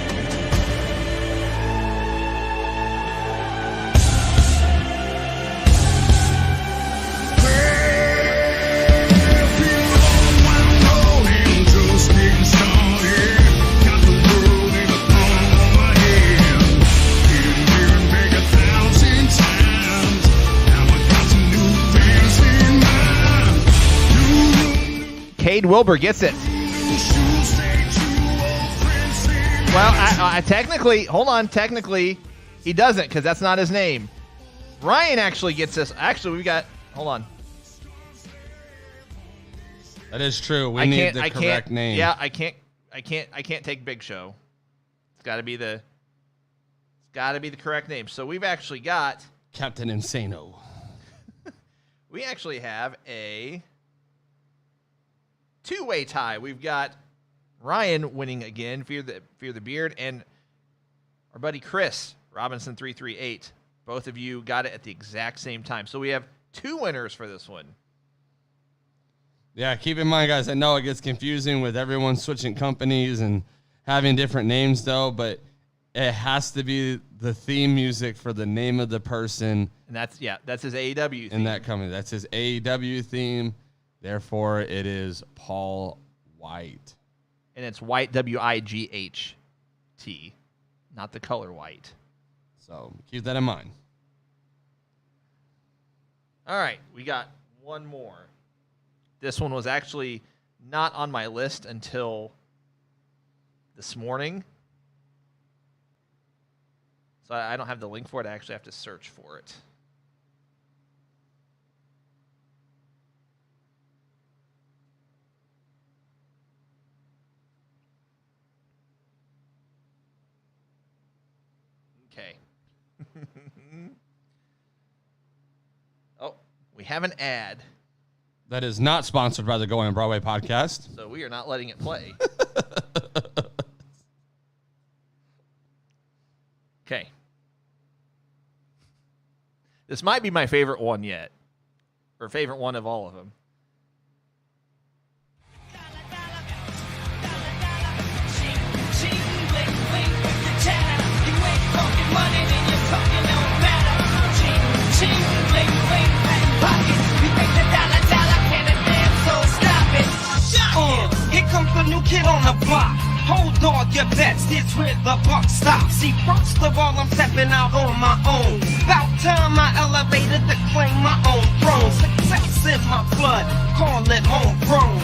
Cade Wilbur gets it. Well, I technically, hold on, technically, he doesn't because that's not his name. Ryan actually gets this. Actually, we got, hold on. That is true. We need the correct name. Yeah, I can't take Big Show. It's got to be the correct name. So we've actually got Captain Insano. We actually have a 2-way tie. We've got Ryan winning again, Fear the Beard, and our buddy Chris Robinson 338. Both of you got it at the exact same time. So we have 2 winners for this one. Yeah, keep in mind, guys, I know it gets confusing with everyone switching companies and having different names, though, but it has to be the theme music for the name of the person. And that's his AEW theme. In that company. That's his AEW theme. Therefore, it is Paul White. And it's White, W-I-G-H-T, not the color white. So keep that in mind. All right, we got one more. This one was actually not on my list until this morning. So I don't have the link for it. I actually have to search for it. Okay. Oh, we have an ad. That is not sponsored by the Going Broadway Podcast. So we are not letting it play. Okay. This might be my favorite one yet. Or favorite one of all of them. Here comes the new kid on the block. Hold all your bets, here's where the buck stops. See, first of all, I'm stepping out on my own. About time I elevated to claim my own throne. Success in my blood, call it homegrown.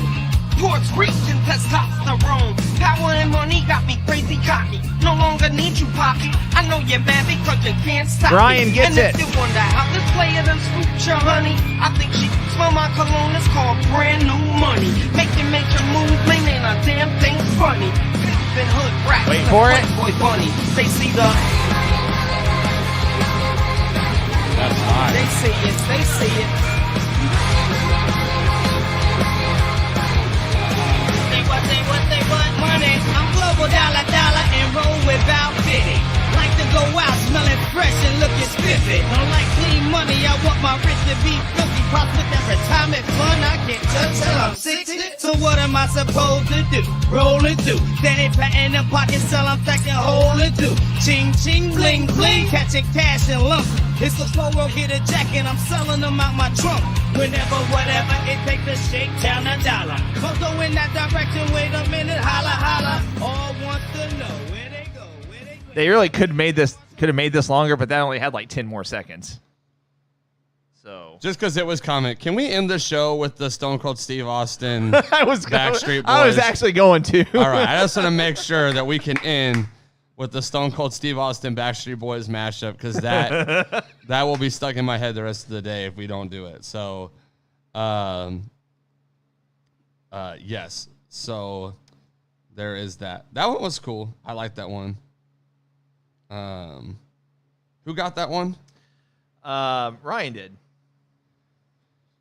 Ports reaching testosterone. Power and money got me crazy cocky. No longer need you, Poppy. I know you're mad because you can't stop Brian me. gets and it. if you wonder how this player done swooped your honey, I think she smell my cologne. It's called brand new money. Making major moves, man, ain't a damn thing funny. Been hood rap. Wait for it. Boy bunny. They see the. That's live. They see it. They see it. They want money. I'm global dollar and roll without fitting. Like to go out smelling fresh and looking spiffy. Don't like clean money, I want my rich to be filthy. Props with that retirement fund, I can't touch till I'm 60. So what am I supposed to do? Roll it through. Danny patting them pockets till I'm stacking hole it through. Ching ching bling bling, catching cash in lumps. It's the slow roll, get a jacket, I'm selling them out my trunk. Whenever, whatever, it takes to shake down a dollar. But go in that direction, wait a minute, holla, holla. All want to know where they go, where they go. They really could have made this longer, but that only had like 10 more seconds. So Just because it was comment, can we end the show with the Stone Cold Steve Austin I was Backstreet Boys? I was actually going to. All right, I just want to make sure that we can end with the Stone Cold Steve Austin Backstreet Boys mashup, because that will be stuck in my head the rest of the day if we don't do it. So, yes. So there is that. That one was cool. I like that one. Who got that one? Ryan did.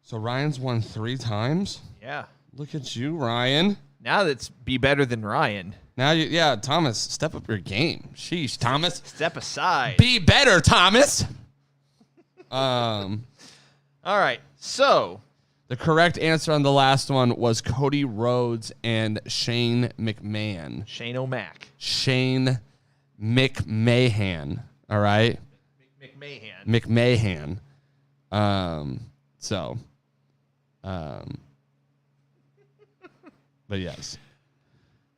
So Ryan's won 3 times. Yeah. Look at you, Ryan. Now that's be better than Ryan. Now Thomas, step up your game. Sheesh, Thomas. Step aside. Be better, Thomas. All right. So the correct answer on the last one was Cody Rhodes and Shane McMahon. Shane O'Mac. Shane McMahon. All right. McMahon. But yes.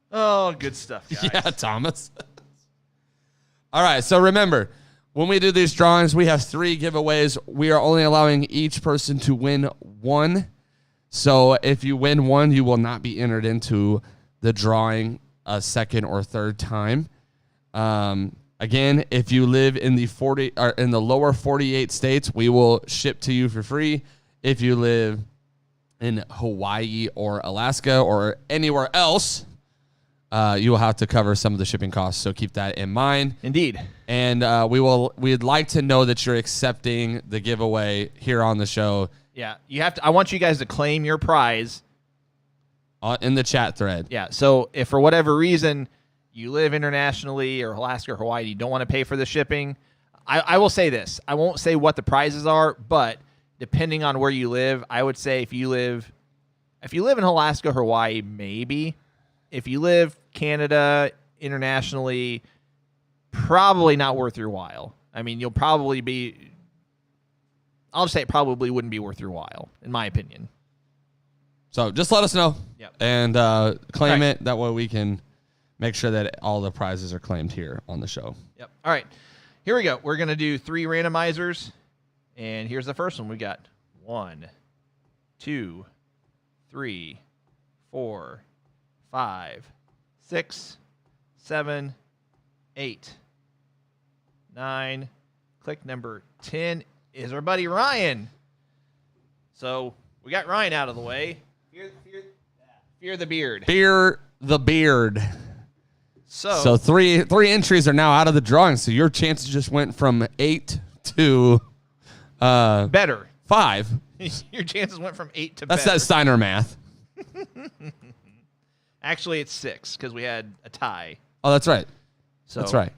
Oh, good stuff, guys. Yeah, Thomas. All right. So remember, when we do these drawings, we have 3 giveaways. We are only allowing each person to win 1. So if you win 1, you will not be entered into the drawing a second or third time. Again, if you live in the lower 48 states, we will ship to you for free. If you live in Hawaii or Alaska or anywhere else, you will have to cover some of the shipping costs. So keep that in mind. Indeed. And we'd like to know that you're accepting the giveaway here on the show. Yeah, you have to. I want you guys to claim your prize In the chat thread. Yeah, so if for whatever reason you live internationally or Alaska or Hawaii, you don't want to pay for the shipping, I will say this. I won't say what the prizes are, but depending on where you live, I would say if you live in Alaska or Hawaii, maybe. If you live Canada internationally, probably not worth your while. I mean, you'll probably be... I'll just say it probably wouldn't be worth your while, in my opinion. So just let us know. Yep. And claim it. That way we can make sure that all the prizes are claimed here on the show. Yep. All right. Here we go. We're going to do 3 randomizers. And here's the first one. We got 1, 2, 3, 4, 5, 6, 7, 8, 9. Click number 10 is our buddy Ryan. So we got Ryan out of the way. Fear the beard. Fear the beard. So 3 entries are now out of the drawing. So your chances just went from 8 to better. 5. Your chances went from 8 to That's better. that Steiner math. Actually, it's 6 because we had a tie. Oh, that's right. So That's right.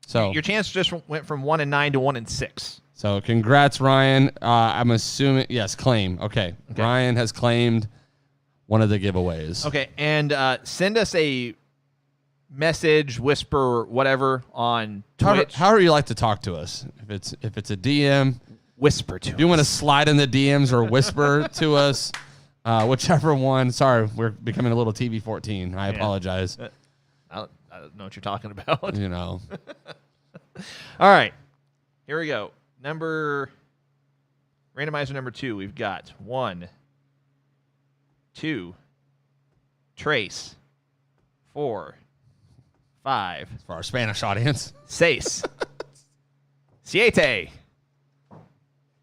So your chance just went from 1 and 9 to 1 and 6. So congrats, Ryan. I'm assuming, yes, claim. Okay. Ryan has claimed one of the giveaways. Okay, and send us a message, whisper, whatever on Twitch. However you like to talk to us. If it's a DM, Whisper to if you want to slide in the DMs or whisper to us, whichever one. Sorry, we're becoming a little TV-14. I apologize. I don't know what you're talking about. You know. All right, here we go. Randomizer number 2. We've got 1, 2, Trace, 4, 5. For our Spanish audience. 6, 7, 8,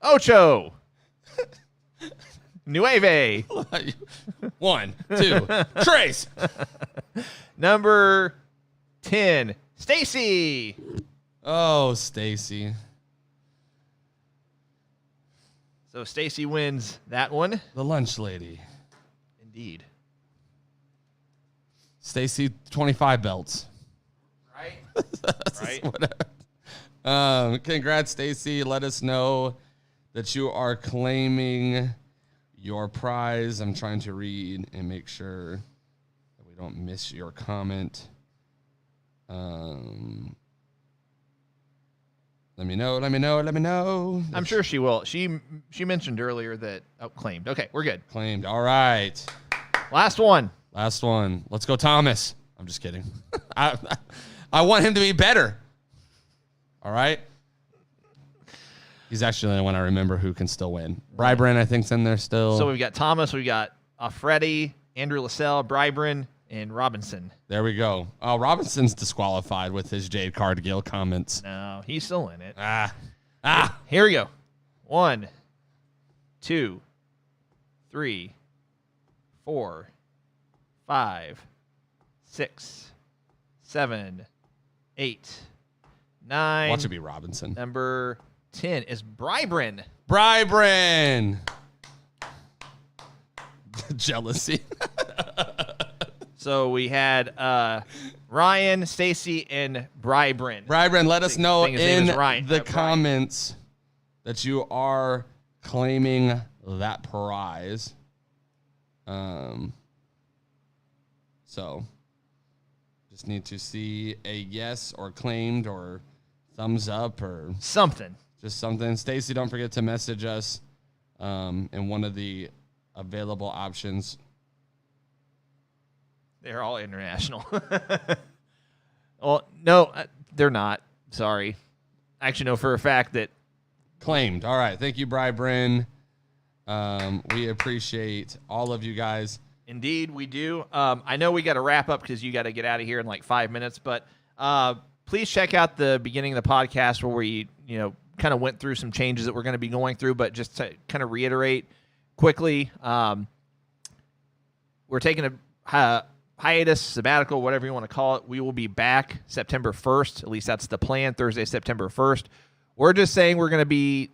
9. 1, 2, Trace. Number 10, Stacy. Oh, Stacy. So Stacy wins that one. The lunch lady. Indeed. Stacy, 25 belts. Right? Right. Whatever. Congrats, Stacy. Let us know that you are claiming your prize. I'm trying to read and make sure that we don't miss your comment. Let me know. I'm sure she will. She mentioned earlier that claimed. Okay, we're good. Claimed. All right. Last one. Let's go, Thomas. I'm just kidding. I want him to be better. All right. He's actually the only one I remember who can still win. Brybrin, I think, is in there still. So we've got Thomas, we've got Freddie, Andrew LaSalle, Brybrin, and Robinson. There we go. Robinson's disqualified with his Jade Cargill comments. No, he's still in it. Here we go. 1, 2, 3, 4, 5, 6, 7, 8, 9. Watch it be Robinson. Number 10 is Brybrin. Brybrin. Jealousy. So we had Ryan, Stacy, and Brybrin. Brybrin, let us know his name in is Ryan. the comments that you are claiming that prize. So just need to see a yes or claimed or thumbs up or something. Just something. Stacy, don't forget to message us in one of the available options. They're all international. Well, no, they're not. Sorry. I actually know for a fact that. Claimed. All right. Thank you, Brybrin. We appreciate all of you guys. Indeed, we do. I know we got to wrap up because you got to get out of here in like 5 minutes, but please check out the beginning of the podcast where we, kind of went through some changes that we're going to be going through, but just to kind of reiterate quickly, we're taking a hiatus, sabbatical, whatever you want to call it. We will be back September 1st. At least that's the plan, Thursday, September 1st. We're just saying we're going to be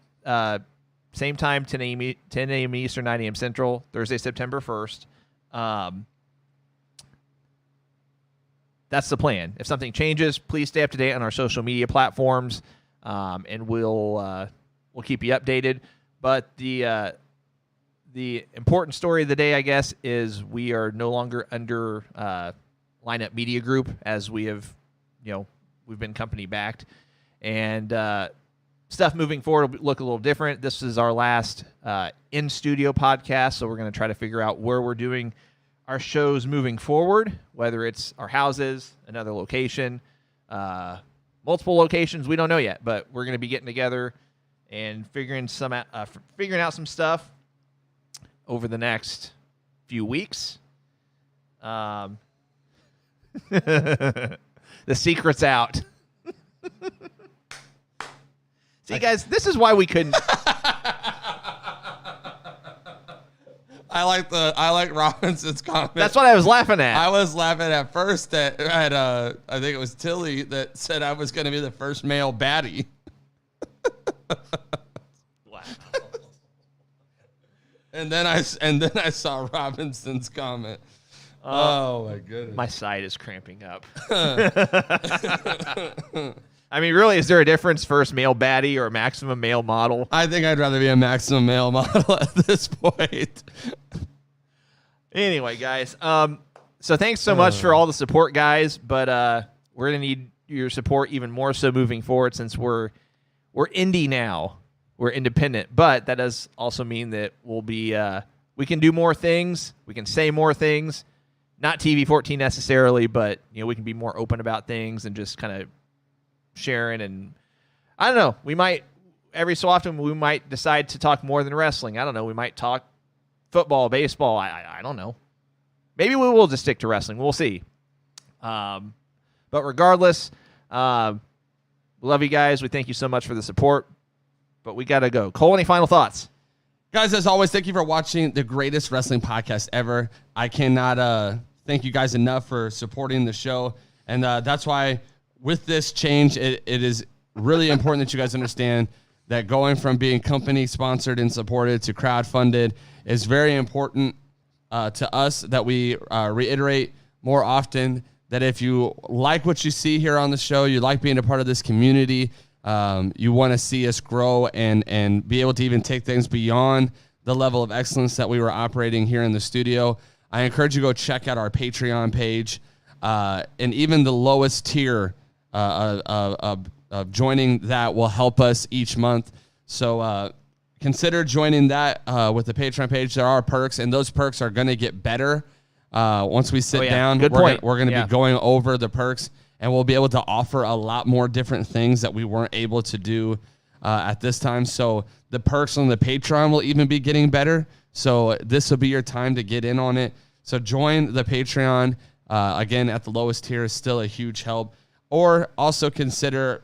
same time, 10 a.m. Eastern, 9 a.m. Central, Thursday, September 1st. That's the plan. If something changes, please stay up to date on our social media platforms, and we'll keep you updated. But the important story of the day, I guess, is we are no longer under Lineup Media Group, as we have, we've been company backed, and stuff moving forward will look a little different. This is our last in-studio podcast, so we're going to try to figure out where we're doing our shows moving forward, whether it's our houses, another location, multiple locations. We don't know yet, but we're going to be getting together and figuring out some stuff over the next few weeks. The secret's out. See, guys, this is why we couldn't. I like Robinson's comment. That's what I was laughing at. I was laughing at first at I think it was Tilly that said I was going to be the first male baddie. Wow. And then I saw Robinson's comment. Oh my goodness. My side is cramping up. I mean, really, is there a difference, first male baddie or maximum male model? I think I'd rather be a maximum male model at this point. Anyway, guys, so thanks so much for all the support, guys. But we're gonna need your support even more so moving forward, since we're indie now, we're independent. But that does also mean that we'll be we can do more things, we can say more things, not TV 14 necessarily, but we can be more open about things and just kind of sharing. And I don't know, we might every so often we might decide to talk more than wrestling. I don't know, we might talk football, baseball. I don't know. Maybe we will just stick to wrestling. We'll see. But regardless, we love you guys. We thank you so much for the support. But we got to go. Cole, any final thoughts? Guys, as always, thank you for watching the greatest wrestling podcast ever. I cannot thank you guys enough for supporting the show. And that's why with this change, it is really important that you guys understand that going from being company sponsored and supported to crowdfunded is very important to us, that we reiterate more often that if you like what you see here on the show, you like being a part of this community, you want to see us grow and be able to even take things beyond the level of excellence that we were operating here in the studio, I encourage you to go check out our Patreon page, and even the lowest tier of joining that will help us each month. So consider joining that with the Patreon page. There are perks, and those perks are going to get better once we sit down. Good point. We're going to be going over the perks, and we'll be able to offer a lot more different things that we weren't able to do at this time. So the perks on the Patreon will even be getting better. So this will be your time to get in on it. So join the Patreon. Again, at the lowest tier is still a huge help. Or also consider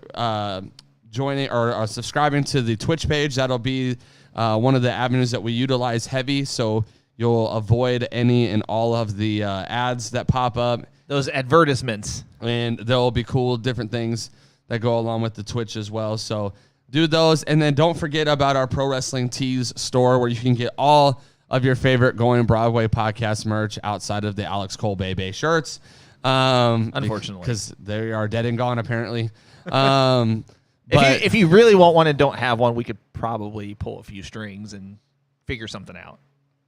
joining or subscribing to the Twitch page. That'll be one of the avenues that we utilize heavy, so you'll avoid any and all of the ads that pop up. Those advertisements. And there'll be cool different things that go along with the Twitch as well. So do those. And then don't forget about our Pro Wrestling Tees store, where you can get all of your favorite Going Broadway podcast merch outside of the Alex Cole Bay shirts. Unfortunately. Because they are dead and gone, apparently. But if you really want one and don't have one, we could probably pull a few strings and figure something out.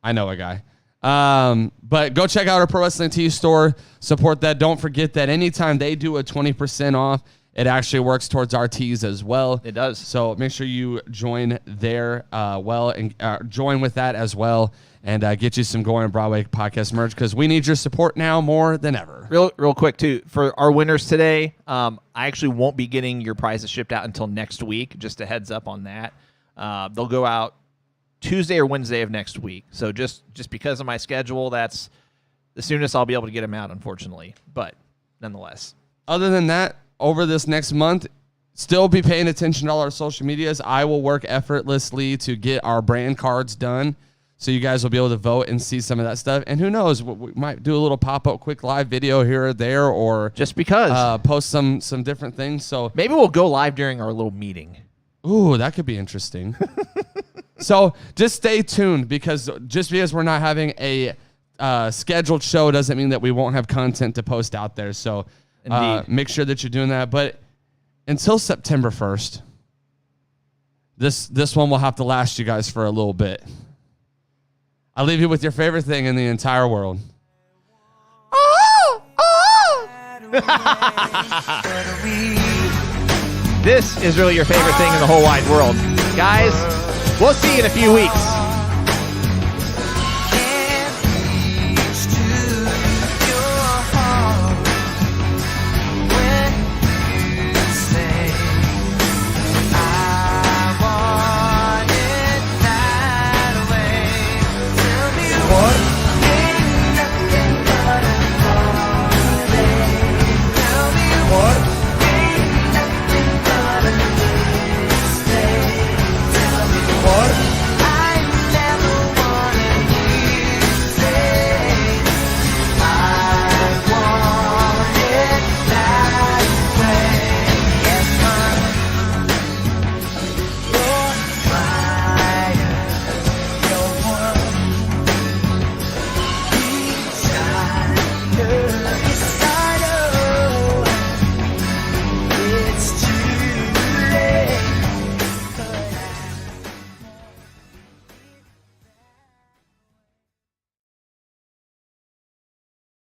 I know a guy. But go check out our Pro Wrestling Tees store. Support that. Don't forget that anytime they do a 20% off, it actually works towards our tees as well. It does. So make sure you join there and join with that as well, and get you some Going Broadway podcast merch, because we need your support now more than ever. Real quick, too, for our winners today, I actually won't be getting your prizes shipped out until next week. Just a heads up on that. They'll go out Tuesday or Wednesday of next week. So just because of my schedule, that's the soonest I'll be able to get them out, unfortunately. But nonetheless. Other than that, over this next month, still be paying attention to all our social medias. I will work effortlessly to get our brand cards done, so you guys will be able to vote and see some of that stuff. And who knows, we might do a little pop-up quick live video here or there, or just because post some different things. So maybe we'll go live during our little meeting. Ooh, that could be interesting. So just stay tuned, because just because we're not having a scheduled show doesn't mean that we won't have content to post out there. So make sure that you're doing that. But until September 1st, this one will have to last you guys for a little bit. I leave you with your favorite thing in the entire world. This is really your favorite thing in the whole wide world. Guys, we'll see you in a few weeks.